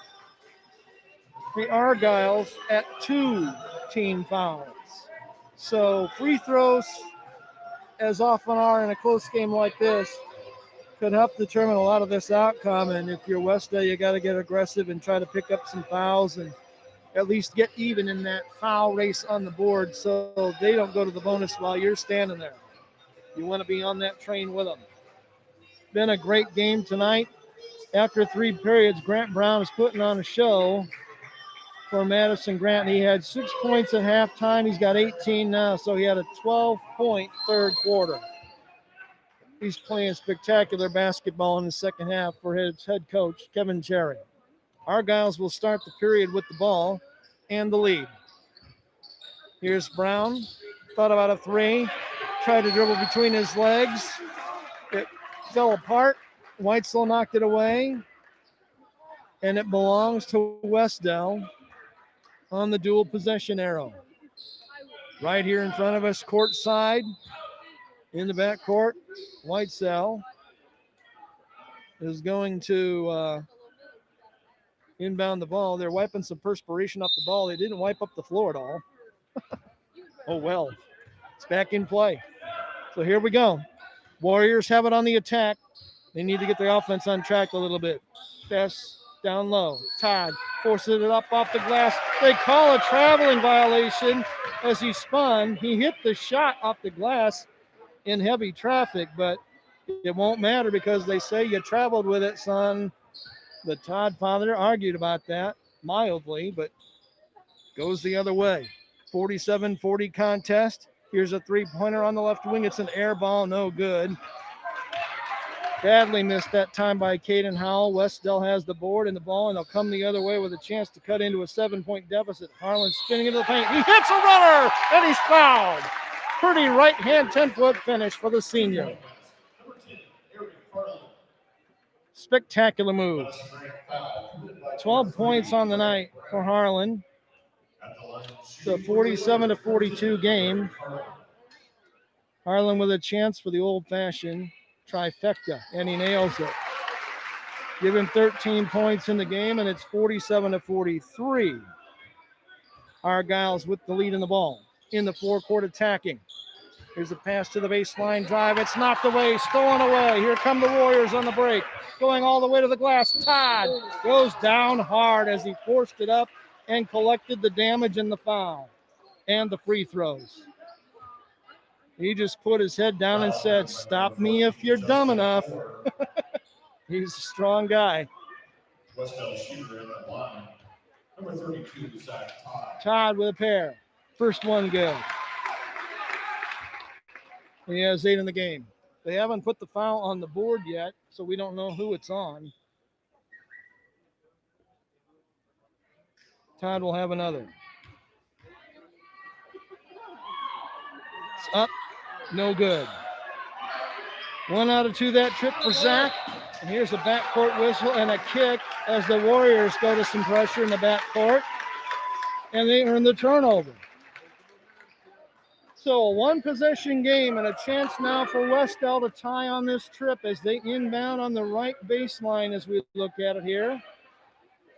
the Argyles at 2 team fouls. So free throws, as often are in a close game like this, could help determine a lot of this outcome. And if you're Wes-Del, you got to get aggressive and try to pick up some fouls and at least get even in that foul race on the board so they don't go to the bonus while you're standing there. You want to be on that train with them. Been a great game tonight. After 3 periods, Grant Brown is putting on a show for Madison-Grant. He had 6 points at halftime. He's got 18 now, so he had a 12-point third quarter. He's playing spectacular basketball in the second half for his head coach, Kevin Cherry. Argyles will start the period with the ball and the lead. Here's Brown. Thought about a 3. Tried to dribble between his legs. It fell apart. Wes-Del knocked it away. And it belongs to Wes-Del on the dual possession arrow. Right here in front of us, court side. In the backcourt, Wes-Del is going to inbound the ball. They're wiping some perspiration off the ball. They didn't wipe up the floor at all. Oh, well. It's back in play. So here we go. Warriors have it on the attack. They need to get their offense on track a little bit. Pass down low. Todd forces it up off the glass. They call a traveling violation as he spun. He hit the shot off the glass in heavy traffic, but it won't matter because they say you traveled with it, son. The Todd father argued about that mildly, but goes the other way. 47-40 contest. Here's a 3-pointer on the left wing. It's an air ball, no good. Badly missed that time by Caden Howell. Wes-Del has the board and the ball, and they'll come the other way with a chance to cut into a 7-point deficit. Harlan spinning into the paint. He hits a runner, and he's fouled. Pretty right-hand 10-foot finish for the senior. Spectacular move. 12 points on the night for Harlan. It's a 47-42 game. Harlan with a chance for the old-fashioned trifecta, and he nails it. Give him 13 points in the game, and it's 47-43. Argyles with the lead in the ball. In the forecourt attacking. Here's a pass to the baseline drive. It's knocked away, stolen away. Here come the Warriors on the break. Going all the way to the glass. Todd goes down hard as he forced it up and collected the damage and the foul and the free throws. He just put his head down and said, "Stop me if you're dumb enough." He's a strong guy. Wes-Del shooter in the line. Number 32, Zach Todd. Todd with a pair. First one good. He has 8 in the game. They haven't put the foul on the board yet, so we don't know who it's on. Todd will have another. It's up. No good. 1 out of 2 that trip for Zach. And here's a backcourt whistle and a kick as the Warriors go to some pressure in the backcourt. And they earn the turnover. So a 1-possession game and a chance now for Wes-Del to tie on this trip as they inbound on the right baseline as we look at it here.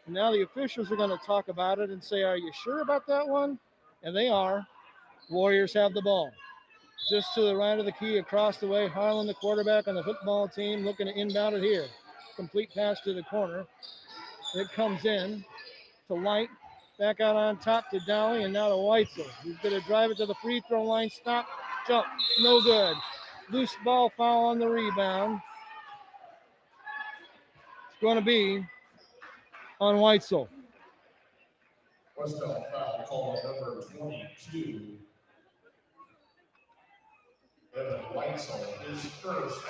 And now the officials are going to talk about it and say, "Are you sure about that one?" And they are. Warriors have the ball. Just to the right of the key across the way, Harlan, the quarterback on the football team, looking to inbound it here. Complete pass to the corner. It comes in to Light. Back out on top to Dowling and now to Weitzel. He's going to drive it to the free throw line. Stop. Jump. No good. Loose ball foul on the rebound. It's going to be on Weitzel. Wes-Del foul call number 22. Evan Weitzel, his first.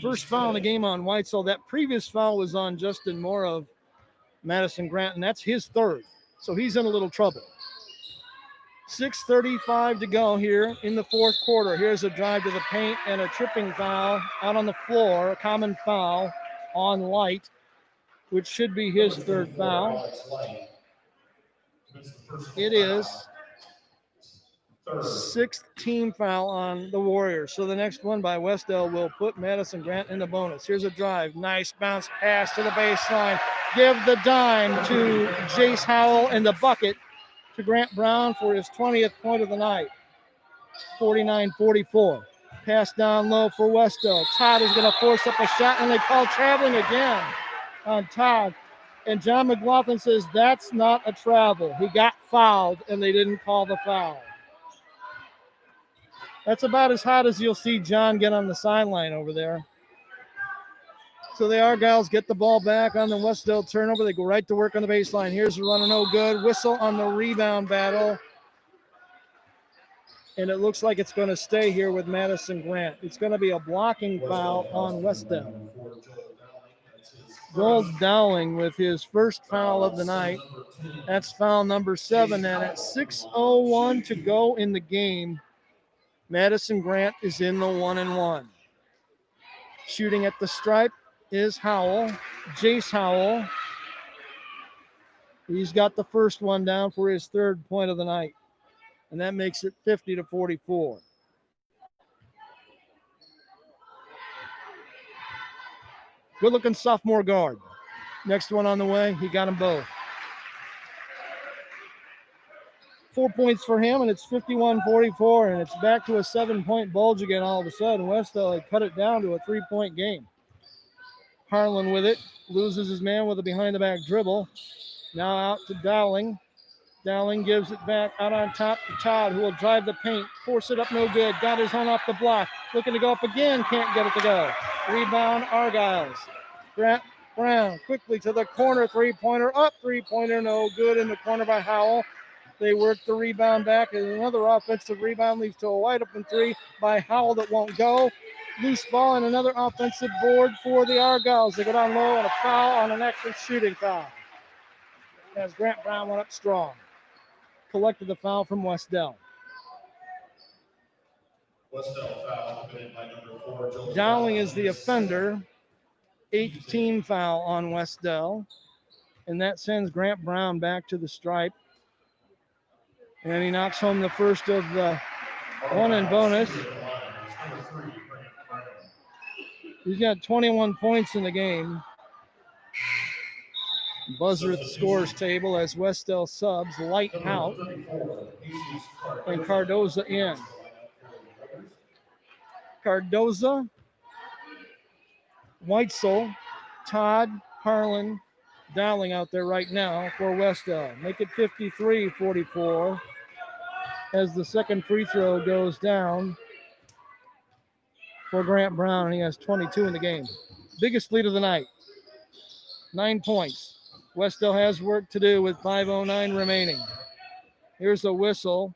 First foul in the game on Weitzel. That previous foul was on Justin Moore of Madison-Grant, and that's his third. So he's in a little trouble. 6:35 to go here in the fourth quarter. Here's a drive to the paint and a tripping foul out on the floor, a common foul on Light, which should be his third foul. It is 6th team foul on the Warriors. So the next one by Wes-Del will put Madison-Grant in the bonus. Here's a drive. Nice bounce pass to the baseline. Give the dime to Jace Howell and the bucket to Grant Brown for his 20th point of the night. 49-44. Pass down low for Wes-Del. Todd is going to force up a shot, and they call traveling again on Todd. And John McLaughlin says that's not a travel. He got fouled, and they didn't call the foul. That's about as hot as you'll see John get on the sideline over there. So the Argyles get the ball back on the Wes-Del turnover. They go right to work on the baseline. Here's a runner, no good. Whistle on the rebound battle. And it looks like it's going to stay here with Madison-Grant. It's going to be a blocking foul on Wes-Del. Joel Dowling with his first foul of the night. That's foul number 7. And at 6:01 to go in the game, Madison-Grant is in the 1-1. Shooting at the stripe is Howell, Jace Howell. He's got the first one down for his third point of the night. And that makes it 50-44. Good looking sophomore guard. Next one on the way. He got them both. 4 points for him, and it's 51-44, and it's back to a 7-point bulge again all of a sudden. Wes-Del had cut it down to a 3-point game. Harlan with it, loses his man with a behind-the-back dribble. Now out to Dowling. Dowling gives it back out on top to Todd, who will drive the paint, force it up, no good. Got his own off the block, looking to go up again, can't get it to go. Rebound, Argyles. Grant Brown quickly to the corner, three-pointer up, three-pointer, no good in the corner by Howell. They work the rebound back, and another offensive rebound leads to a wide-open three by Howell that won't go. Loose ball and another offensive board for the Argyles. They go down low and a foul on an extra shooting foul. As Grant Brown went up strong. Collected the foul from Wes-Del. Wes-Del foul committed by number 4, Joel Dowling is the offender. 8th team foul on Wes-Del. And that sends Grant Brown back to the stripe. And he knocks home the first of the one in bonus. He's got 21 points in the game. Buzzer at the scores table as Wes-Del subs Light out and Cardoza in. Cardoza, Weitzel, Todd, Harlan, Dowling out there right now for Wes-Del. Make it 53-44 as the second free throw goes down for Grant Brown, and he has 22 in the game. Biggest lead of the night, 9 points. Wes-Del has work to do with 5:09 remaining. Here's a whistle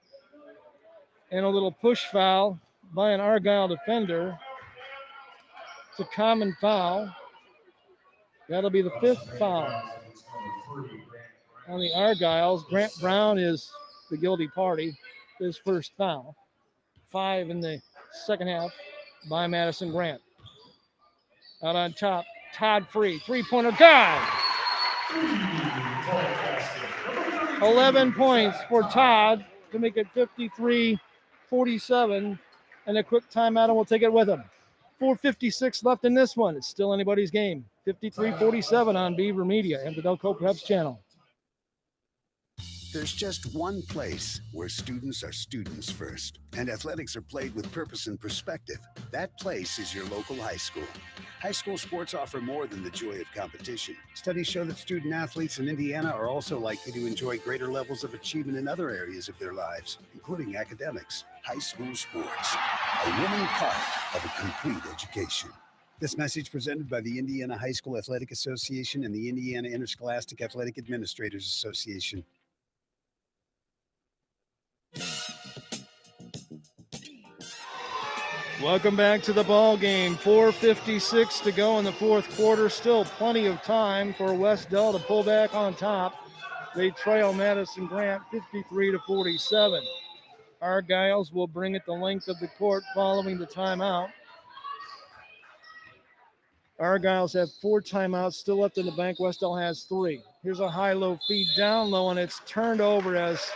and a little push foul by an Argyle defender. It's a common foul. That'll be the fifth foul on the Argyles. Grant Brown is the guilty party. His first foul. 5 in the second half by Madison-Grant. Out on top, Todd Free. Three-pointer, God! 11 points for Todd to make it 53-47. And a quick timeout, and we'll take it with him. 4:56 left in this one. It's still anybody's game. 53-47 on Beaver Media and the Delco Preps channel. There's just one place where students are students first, and athletics are played with purpose and perspective. That place is your local high school. High school sports offer more than the joy of competition. Studies show that student athletes in Indiana are also likely to enjoy greater levels of achievement in other areas of their lives, including academics. High school sports, a winning part of a complete education. This message presented by the Indiana High School Athletic Association and the Indiana Interscholastic Athletic Administrators Association. Welcome back to the ball game. 4:56 to go in the fourth quarter. Still plenty of time for Wes-Del to pull back on top. They trail Madison-Grant 53-47. Argyles will bring it the length of the court following the timeout. Argyles have 4 timeouts still left in the bank. Wes-Del has 3. Here's a high-low feed down low, and it's turned over as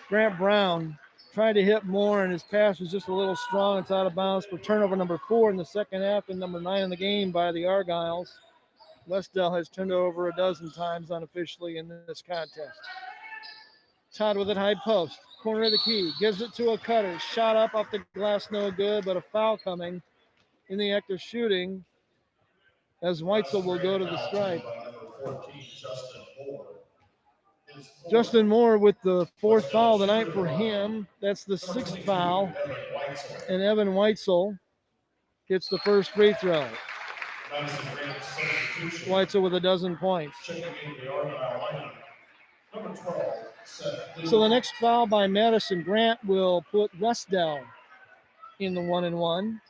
Grant Brown tried to hit more, and his pass was just a little strong. It's out of bounds for turnover number 4 in the second half and number 9 in the game by the Argyles. Wes-Del has turned over a dozen times unofficially in this contest. Todd with it, high post. Corner of the key. Gives it to a cutter. Shot up off the glass, no good, but a foul coming in the act of shooting as Weitzel will go to the stripe. Justin Moore with the 4th foul of the night for him. That's the 6th foul. And Evan Weitzel gets the first free throw. Weitzel with a dozen points. So the next foul by Madison-Grant will put Wes-Del in the 1-and-1.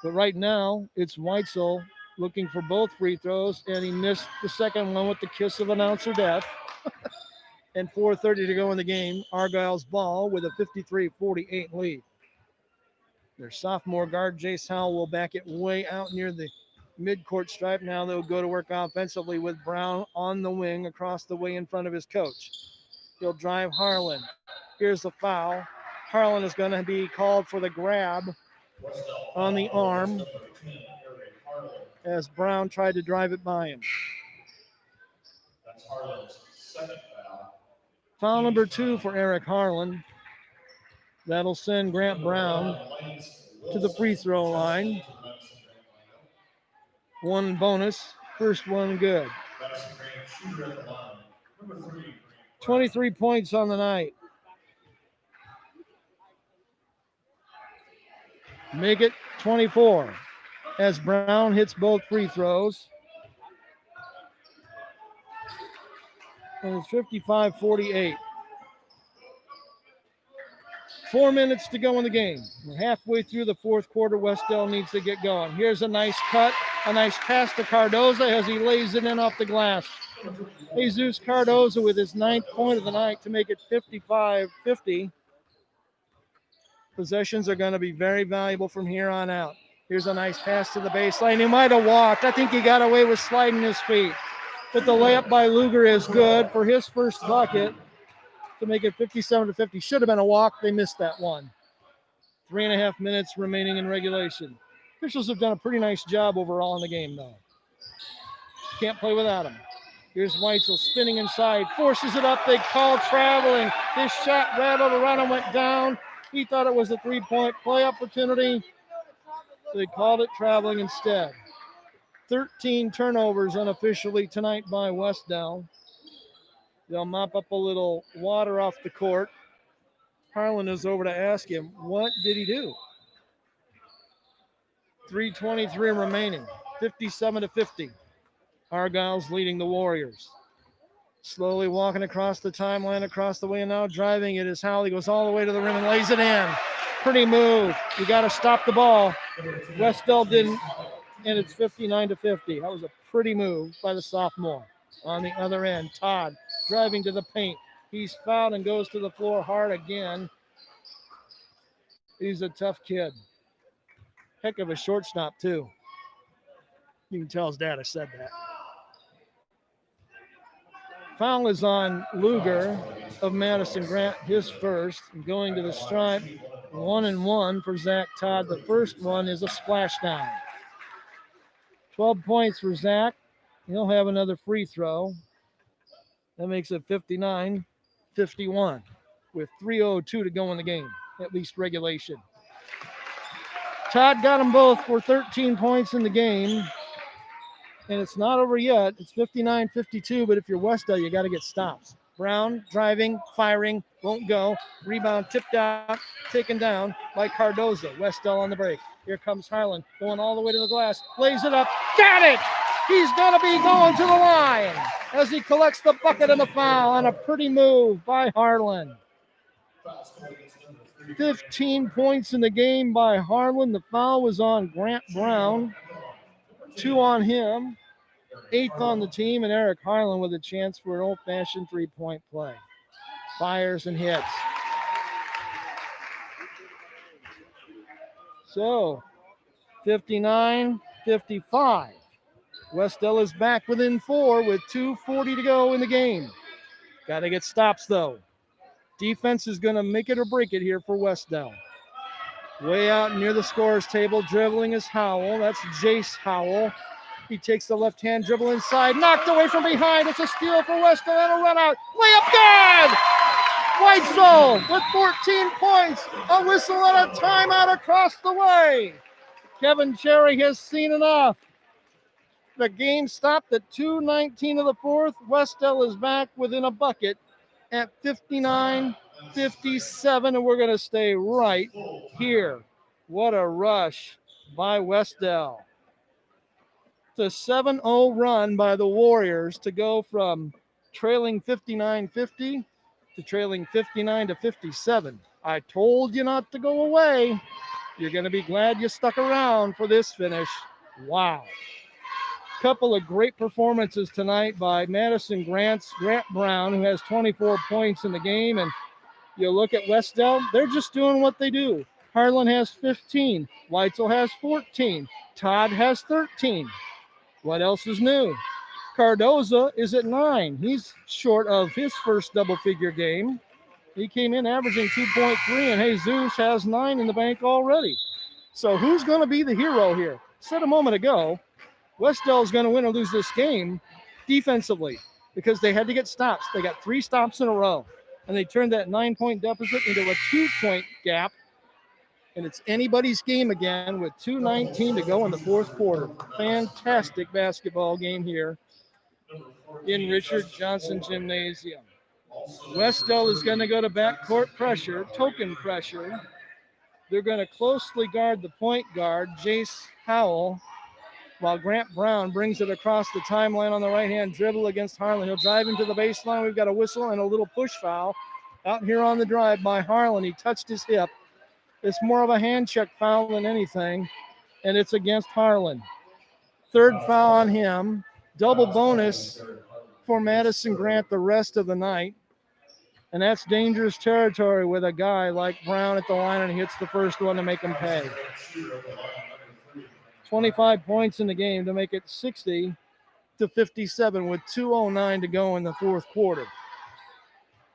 But right now, it's Weitzel looking for both free throws, and he missed the second one with the kiss of announcer death. And 4:30 to go in the game. Argyle's ball with a 53-48 lead. Their sophomore guard, Jace Howell, will back it way out near the midcourt stripe. Now they'll go to work offensively with Brown on the wing across the way in front of his coach. He'll drive Harlan. Here's the foul. Harlan is going to be called for the grab on the arm as Brown tried to drive it by him. That's Harlan's second foul. Foul number 2 for Eric Harlan. That'll send Grant Brown to the free throw line. 1 bonus, first one good. 23 points on the night. Make it 24 as Brown hits both free throws. And it's 55-48. 4 minutes to go in the game. We're halfway through the fourth quarter. Wes-Del needs to get going. Here's a nice cut, a nice pass to Cardoza as he lays it in off the glass. Jesus Cardoza with his 9th point of the night to make it 55-50. Possessions are going to be very valuable from here on out. Here's a nice pass to the baseline. He might have walked. I think he got away with sliding his feet. But the layup by Luger is good for his first bucket to make it 57-50. Should have been a walk. They missed that one. 3.5 minutes remaining in regulation. Officials have done a pretty nice job overall in the game, though. Can't play without him. Here's Weitzel spinning inside, forces it up. They call traveling. His shot rattled around and went down. He thought it was a 3-point play opportunity. So they called it traveling instead. 13 turnovers unofficially tonight by Wes-Del. They'll mop up a little water off the court. Harlan is over to ask him, what did he do? 3:23 remaining, 57-50. Argyle's leading the Warriors. Slowly walking across the timeline, across the way, and now driving it is Howell. He goes all the way to the rim and lays it in. Pretty move. You got to stop the ball. Wes-Del didn't, and it's 59-50. That was a pretty move by the sophomore. On the other end, Todd driving to the paint. He's fouled and goes to the floor hard again. He's a tough kid. Heck of a shortstop, too. You can tell his dad I said that. Foul is on Luger of Madison-Grant, his first, going to the stripe. 1-1 for Zach Todd. The first one is a splashdown. 12 points for Zach. He'll have another free throw. That makes it 59-51 with 3:02 to go in the game, at least regulation. Todd got them both for 13 points in the game. And it's not over yet. It's 59-52, but if you're Wes-Del, you got to get stops. Brown driving, firing, won't go. Rebound tipped out, taken down by Cardoza. Wes-Del on the break. Here comes Harlan, going all the way to the glass. Lays it up. Got it! He's going to be going to the line as he collects the bucket and the foul on a pretty move by Harlan. 15 points in the game by Harlan. The foul was on Grant Brown. 2 on him, 8th on the team, and Eric Harlan with a chance for an old-fashioned three-point play. Fires and hits. So, 59-55. Wes-Del is back within 4 with 2:40 to go in the game. Got to get stops, though. Defense is going to make it or break it here for Wes-Del. Way out near the scorer's table, dribbling is Howell. That's Jace Howell. He takes the left-hand dribble inside, knocked away from behind. It's a steal for Wes-Del and a run out. Layup good! Weitzel with 14 points. A whistle and a timeout across the way. Kevin Cherry has seen enough. The game stopped at 2:19 of the fourth. Wes-Del is back within a bucket at 59-57, and we're going to stay right here. What a rush by Wes-Del. It's a 7-0 run by the Warriors to go from trailing 59-50 to trailing 59-57. I told you not to go away. You're going to be glad you stuck around for this finish. Wow. Couple of great performances tonight by Madison-Grant's Grant Brown, who has 24 points in the game. And you look at Wes-Del, they're just doing what they do. Harlan has 15. Weitzel has 14. Todd has 13. What else is new? Cardoza is at 9. He's short of his first double-figure game. He came in averaging 2.3, and Jesus has 9 in the bank already. So who's going to be the hero here? Said a moment ago, Wes-Del is going to win or lose this game defensively because they had to get stops. They got 3 stops in a row, and they turned that 9-point deficit into a 2-point gap, and it's anybody's game again with 2:19 to go in the fourth quarter. Fantastic basketball game here in Richard Johnson Gymnasium. Wes-Del is going to go to backcourt pressure, token pressure. They're going to closely guard the point guard, Jace Howell, while Grant Brown brings it across the timeline on the right-hand dribble against Harlan. He'll drive into the baseline. We've got a whistle and a little push foul out here on the drive by Harlan. He touched his hip. It's more of a hand check foul than anything, and it's against Harlan. Third foul on him. Double bonus for Madison-Grant the rest of the night. And that's dangerous territory with a guy like Brown at the line, and he hits the first one to make him pay. 25 points in the game to make it 60-57 with 2:09 to go in the fourth quarter.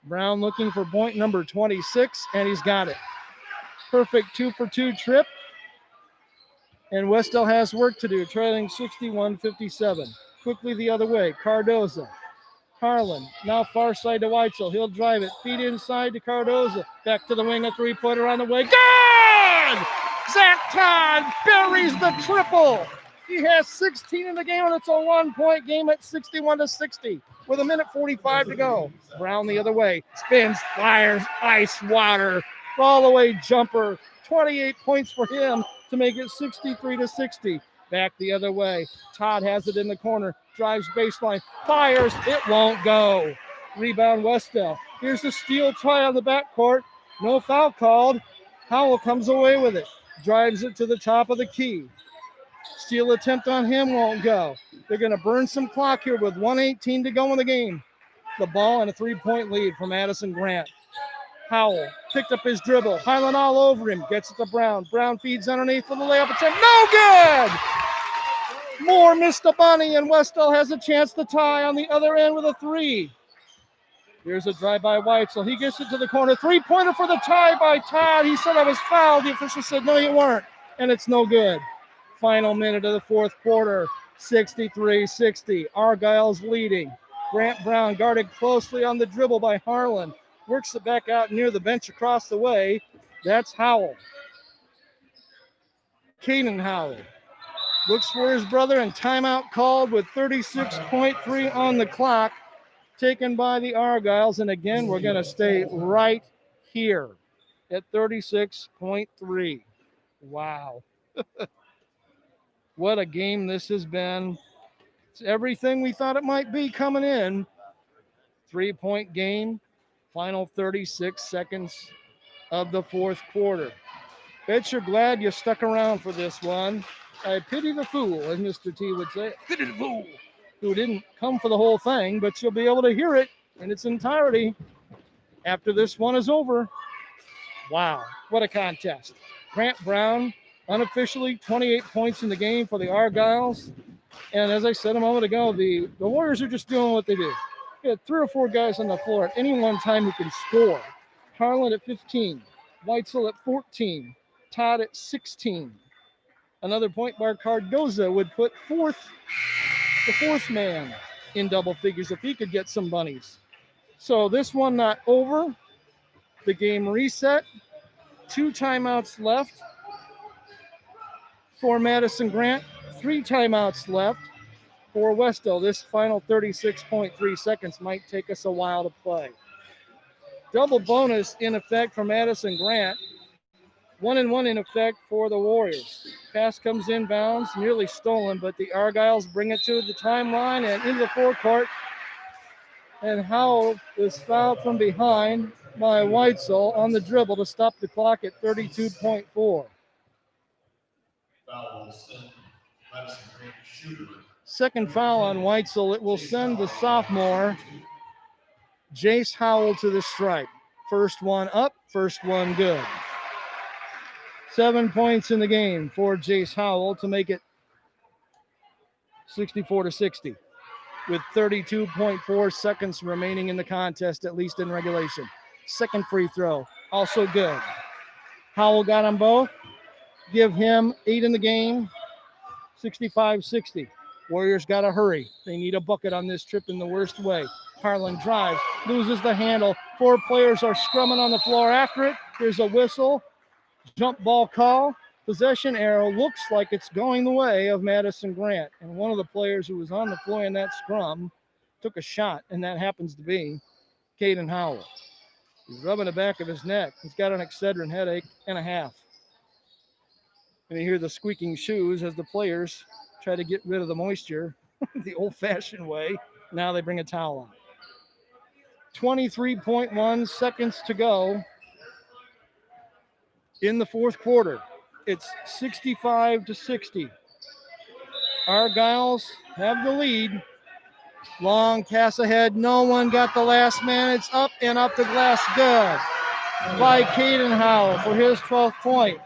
Brown looking for point number 26, and he's got it. Perfect 2-for-2 trip. And Wes-Del has work to do, trailing 61-57. Quickly the other way, Cardoza. Harlan, now far side to Weitzel. He'll drive it. Feed inside to Cardoza. Back to the wing, a three-pointer on the way. Good! Zach Todd buries the triple. He has 16 in the game, and it's a 1-point game at 61-60 with 1:45 to go. Brown the other way, spins, fires, ice water, all the way jumper. 28 points for him to make it 63-60. Back the other way. Todd has it in the corner, drives baseline, fires, it won't go. Rebound Wes-Del. Here's the steal try on the backcourt. No foul called. Howell comes away with it. Drives it to the top of the key. Steal attempt on him won't go. They're going to burn some clock here with 1:18 to go in the game. The ball and a 3-point lead for Madison-Grant. Howell picked up his dribble. Highland all over him. Gets it to Brown. Brown feeds underneath for the layup attempt. No good! Moore missed a bunny, and Wes-Del has a chance to tie on the other end with a 3. Here's a drive by Weitzel. He gets it to the corner. 3-pointer for the tie by Todd. He said I was fouled. The official said, no, you weren't. And it's no good. Final minute of the fourth quarter, 63-60. Argyle's leading. Grant Brown guarded closely on the dribble by Harlan. Works it back out near the bench across the way. That's Howell. Caden Howell looks for his brother, and timeout called with 36.3 on the clock. Taken by the Argyles, and again, we're going to stay right here at 36.3. Wow. What a game this has been. It's everything we thought it might be coming in. 3-point game, final 36 seconds of the fourth quarter. Bet you're glad you stuck around for this one. I pity the fool, as Mr. T would say. Pity the fool who didn't come for the whole thing, but you'll be able to hear it in its entirety after this one is over. Wow, what a contest. Grant Brown, unofficially 28 points in the game for the Argyles. And as I said a moment ago, the Warriors are just doing what they do. We had 3 or 4 guys on the floor at any one time who can score. Harlan at 15, Weitzel at 14, Todd at 16. Another point by Cardoza would put the fourth man in double figures if he could get some bunnies. So this one not over. The game reset. 2 timeouts left for Madison-Grant. 3 timeouts left for Wes-Del. This final 36.3 seconds might take us a while to play. Double bonus in effect for Madison-Grant. 1-1 in effect for the Warriors. Pass comes inbounds, nearly stolen, but the Argyles bring it to the timeline and into the forecourt. And Howell is fouled from behind by Weitzel on the dribble to stop the clock at 32.4. Foul will send Madison-Grant shooter. Second foul on Weitzel. It will send the sophomore Jace Howell to the stripe. First one up, first one good. 7 points in the game for Jace Howell to make it 64-60 with 32.4 seconds remaining in the contest, at least in regulation. Second free throw, also good. Howell got them both. Give him 8 in the game, 65-60. Warriors got to hurry. They need a bucket on this trip in the worst way. Harlan drives, loses the handle. 4 players are scrumming on the floor after it. There's a whistle. Jump ball call. Possession arrow looks like it's going the way of Madison-Grant. And one of the players who was on the floor in that scrum took a shot, and that happens to be Caden Howell. He's rubbing the back of his neck. He's got an Excedrin headache and a half. And you hear the squeaking shoes as the players try to get rid of the moisture the old-fashioned way. Now they bring a towel on. 23.1 seconds to go in the fourth quarter. It's 65-60. Argyles have the lead. Long pass ahead. No one got the last man. It's up and up the glass. Good by Caden Howell for his 12th point.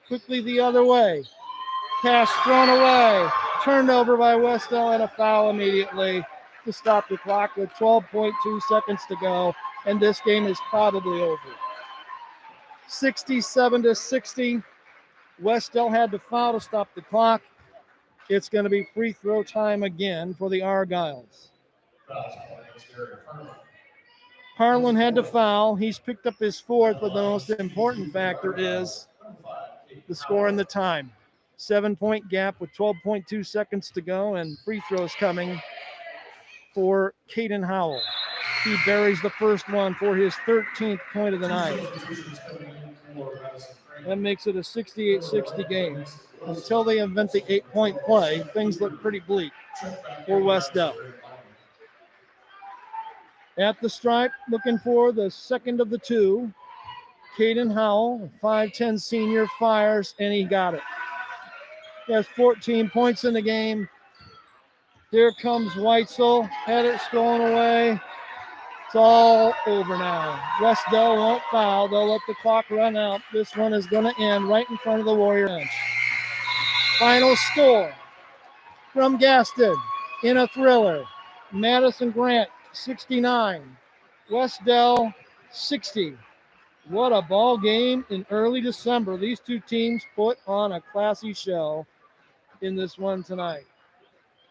Quickly the other way. Pass thrown away. Turned over by Wes-Del, and a foul immediately to stop the clock with 12.2 seconds to go. And this game is probably over. 67-60. Wes-Del had to foul to stop the clock. It's going to be free throw time again for the Argyles. Harlan had to foul. He's picked up his 4th, but the most important factor is the score and the time. 7-point gap with 12.2 seconds to go, and free throws coming for Caden Howell. He buries the first one for his 13th point of the night. That makes it a 68-60 game. Until they invent the 8-point play, things look pretty bleak for Wes-Del. At the stripe, looking for the second of the two. Caden Howell, 5'10 senior, fires, and he got it. He has 14 points in the game. Here comes Weitzel, had it stolen away. It's all over now. Wes-Del won't foul. They'll let the clock run out. This one is going to end right in front of the Warrior bench. Final score from Gaston in a thriller. Madison-Grant 69, Wes-Del 60. What a ball game in early December. These two teams put on a classy show in this one tonight.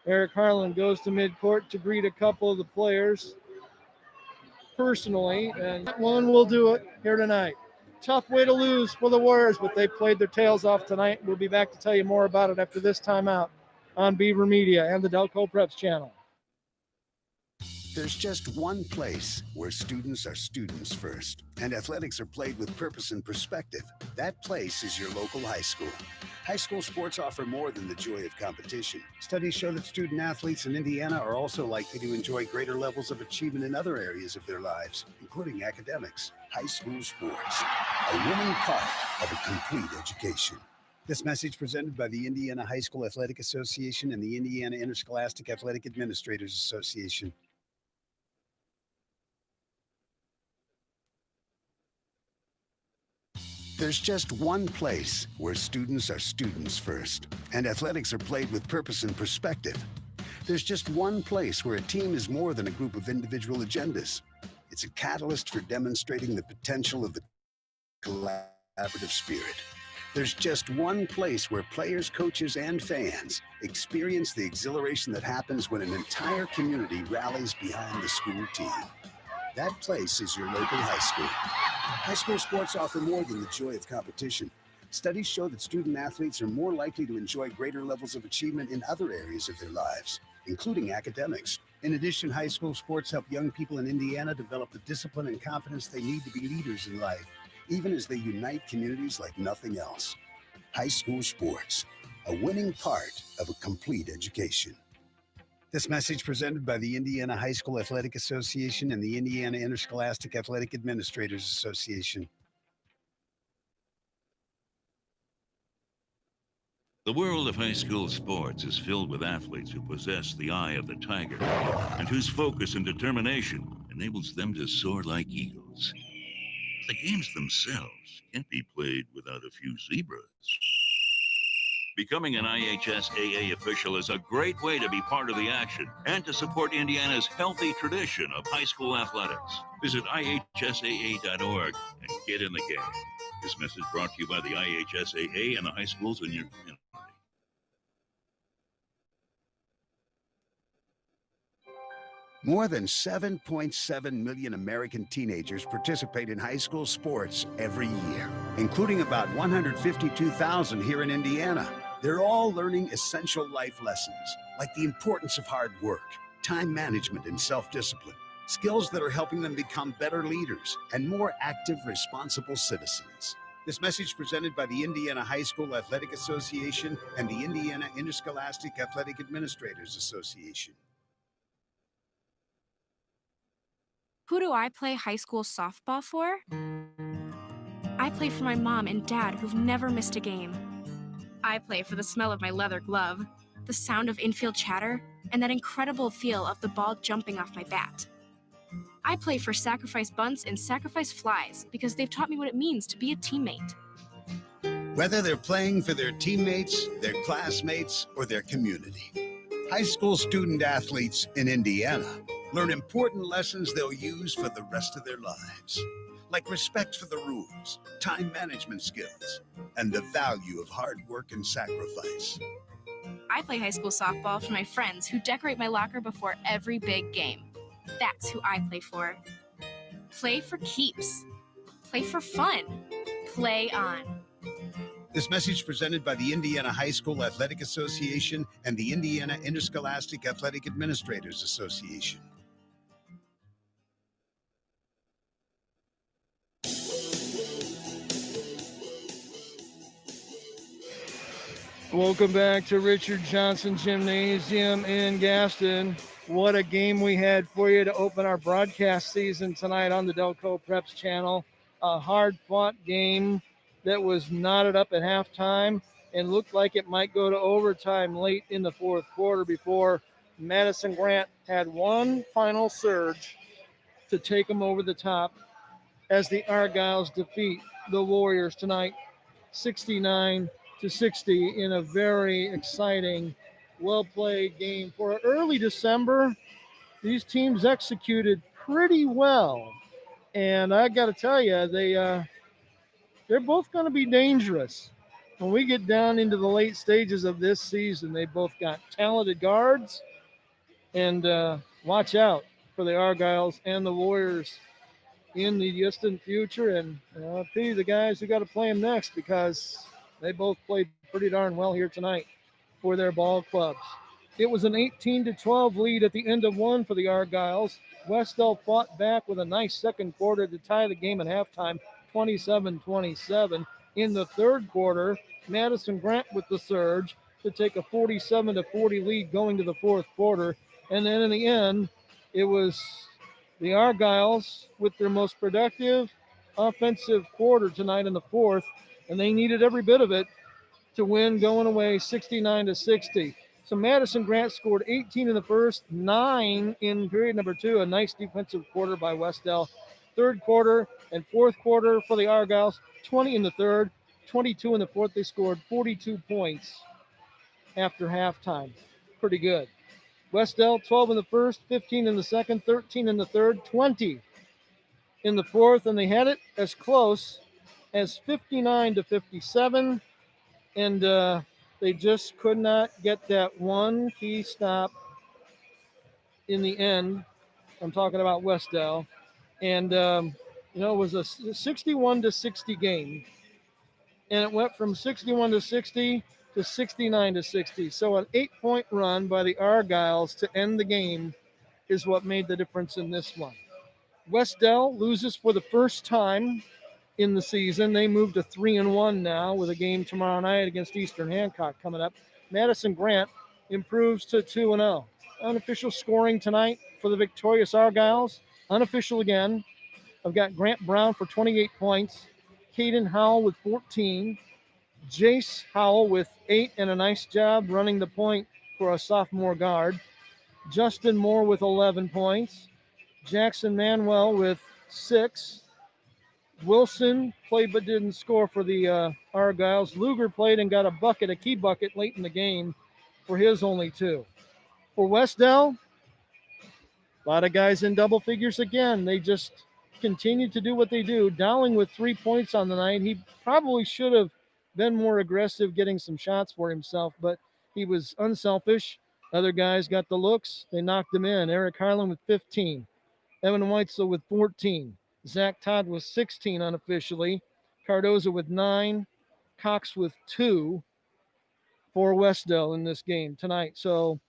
Eric Harlan goes to midcourt to greet a couple of the players personally, and that one will do it here tonight. Tough way to lose for the Warriors, but they played their tails off tonight. We'll be back to tell you more about it after this timeout on Beaver Media and the Delco Preps channel. There's just one place where students are students first, and athletics are played with purpose and perspective. That place is your local high school. High school sports offer more than the joy of competition. Studies show that student athletes in Indiana are also likely to enjoy greater levels of achievement in other areas of their lives, including academics. High school sports, a winning part of a complete education. This message presented by the Indiana High School Athletic Association and the Indiana Interscholastic Athletic Administrators Association. There's just one place where students are students first, and athletics are played with purpose and perspective. There's just one place where a team is more than a group of individual agendas. It's a catalyst for demonstrating the potential of the collaborative spirit. There's just one place where players, coaches, and fans experience the exhilaration that happens when an entire community rallies behind the school team. That place is your local high school. High school sports offer more than the joy of competition. Studies show that student athletes are more likely to enjoy greater levels of achievement in other areas of their lives, including academics. In addition, high school sports help young people in Indiana develop the discipline and confidence they need to be leaders in life, even as they unite communities like nothing else. High school sports, a winning part of a complete education. This message presented by the Indiana High School Athletic Association and the Indiana Interscholastic Athletic Administrators Association. The world of high school sports is filled with athletes who possess the eye of the tiger and whose focus and determination enables them to soar like eagles. The games themselves can't be played without a few zebras. Becoming an IHSAA official is a great way to be part of the action and to support Indiana's healthy tradition of high school athletics. Visit IHSAA.org and get in the game. This message brought to you by the IHSAA and the high schools in your community. More than 7.7 million American teenagers participate in high school sports every year, including about 152,000 here in Indiana. They're all learning essential life lessons, like the importance of hard work, time management, and self-discipline, skills that are helping them become better leaders and more active, responsible citizens. This message presented by the Indiana High School Athletic Association and the Indiana Interscholastic Athletic Administrators Association. Who do I play high school softball for? I play for my mom and dad who've never missed a game. I play for the smell of my leather glove, the sound of infield chatter, and that incredible feel of the ball jumping off my bat. I play for sacrifice bunts and sacrifice flies because they've taught me what it means to be a teammate. Whether they're playing for their teammates, their classmates, or their community, high school student athletes in Indiana learn important lessons they'll use for the rest of their lives, like respect for the rules, time management skills, and the value of hard work and sacrifice. I play high school softball for my friends who decorate my locker before every big game. That's who I play for. Play for keeps. Play for fun. Play on. This message presented by the Indiana High School Athletic Association and the Indiana Interscholastic Athletic Administrators Association. Welcome back to Richard Johnson Gymnasium in Gaston. What a game we had for you to open our broadcast season tonight on the Delco Preps channel. A hard-fought game that was knotted up at halftime and looked like it might go to overtime late in the fourth quarter before Madison-Grant had one final surge to take them over the top as the Argyles defeat the Warriors tonight 69-60 in a very exciting, well-played game. For early December, these teams executed pretty well. And I got to tell you, they're both going to be dangerous. When we get down into the late stages of this season, they both got talented guards. And watch out for the Argyles and the Warriors in the distant future. And pity the guys who got to play them next because they both played pretty darn well here tonight for their ball clubs. It was an 18-12 lead at the end of one for the Argyles. Wes-Del fought back with a nice second quarter to tie the game at halftime, 27-27. In the third quarter, Madison-Grant with the surge to take a 47-40 lead going to the fourth quarter. And then in the end, it was the Argyles with their most productive offensive quarter tonight in the fourth, and they needed every bit of it to win going away 69-60. So Madison-Grant scored 18 in the first, 9 in period number 2, a nice defensive quarter by Wes-Del. Third quarter and fourth quarter for the Argyles, 20 in the third, 22 in the fourth. They scored 42 points after halftime. Pretty good. Wes-Del, 12 in the first, 15 in the second, 13 in the third, 20 in the fourth, and they had it as close as 59-57, and they just could not get that one key stop in the end. I'm talking about Wes-Del, and it was a 61-60 game, and it went from 61-60 to 69-60. So an 8-point run by the Argyles to end the game is what made the difference in this one. Wes-Del loses for the first time in the season. They move to 3-1 now with a game tomorrow night against Eastern Hancock coming up. Madison-Grant improves to 2-0. Unofficial scoring tonight for the victorious Argyles. Unofficial again. I've got Grant Brown for 28 points. Caden Howell with 14. Jace Howell with 8 and a nice job running the point for a sophomore guard. Justin Moore with 11 points. Jackson Manuel with 6. Wilson played but didn't score for the Argyles. Luger played and got a key bucket late in the game for his only 2. For Wes-Del, a lot of guys in double figures again. They just continue to do what they do. Dowling with 3 points on the night. He probably should have been more aggressive getting some shots for himself, but he was unselfish. Other guys got the looks. They knocked them in. Eric Harlan with 15. Evan Weitzel with 14. Zach Todd with 16 unofficially. Cardoza with 9. Cox with 2 for Wes-Del in this game tonight. So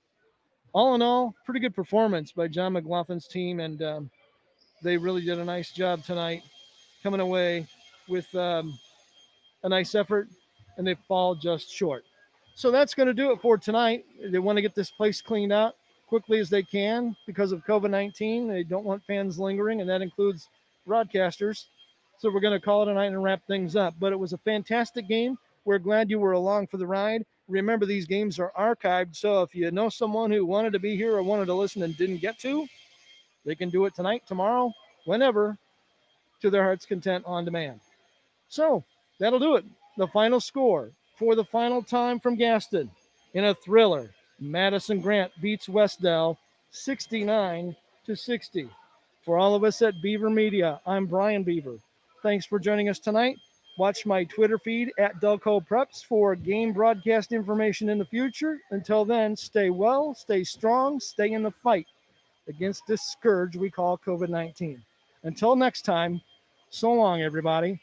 all in all, pretty good performance by John McLaughlin's team, and they really did a nice job tonight coming away with a nice effort, and they fall just short. So that's going to do it for tonight. They want to get this place cleaned out quickly as they can because of COVID-19. They don't want fans lingering, and that includes broadcasters. So we're going to call it a night and wrap things up. But it was a fantastic game. We're glad you were along for the ride. Remember, these games are archived, so if you know someone who wanted to be here or wanted to listen and didn't get to, they can do it tonight, tomorrow, whenever, to their heart's content on demand. So that'll do it. The final score for the final time from Gaston in a thriller. Madison-Grant beats Wes-Del 69-60. For all of us at Beaver Media, I'm Brian Beaver. Thanks for joining us tonight. Watch my Twitter feed at Delco Preps for game broadcast information in the future. Until then, stay well, stay strong, stay in the fight against this scourge we call COVID-19. Until next time, so long, everybody.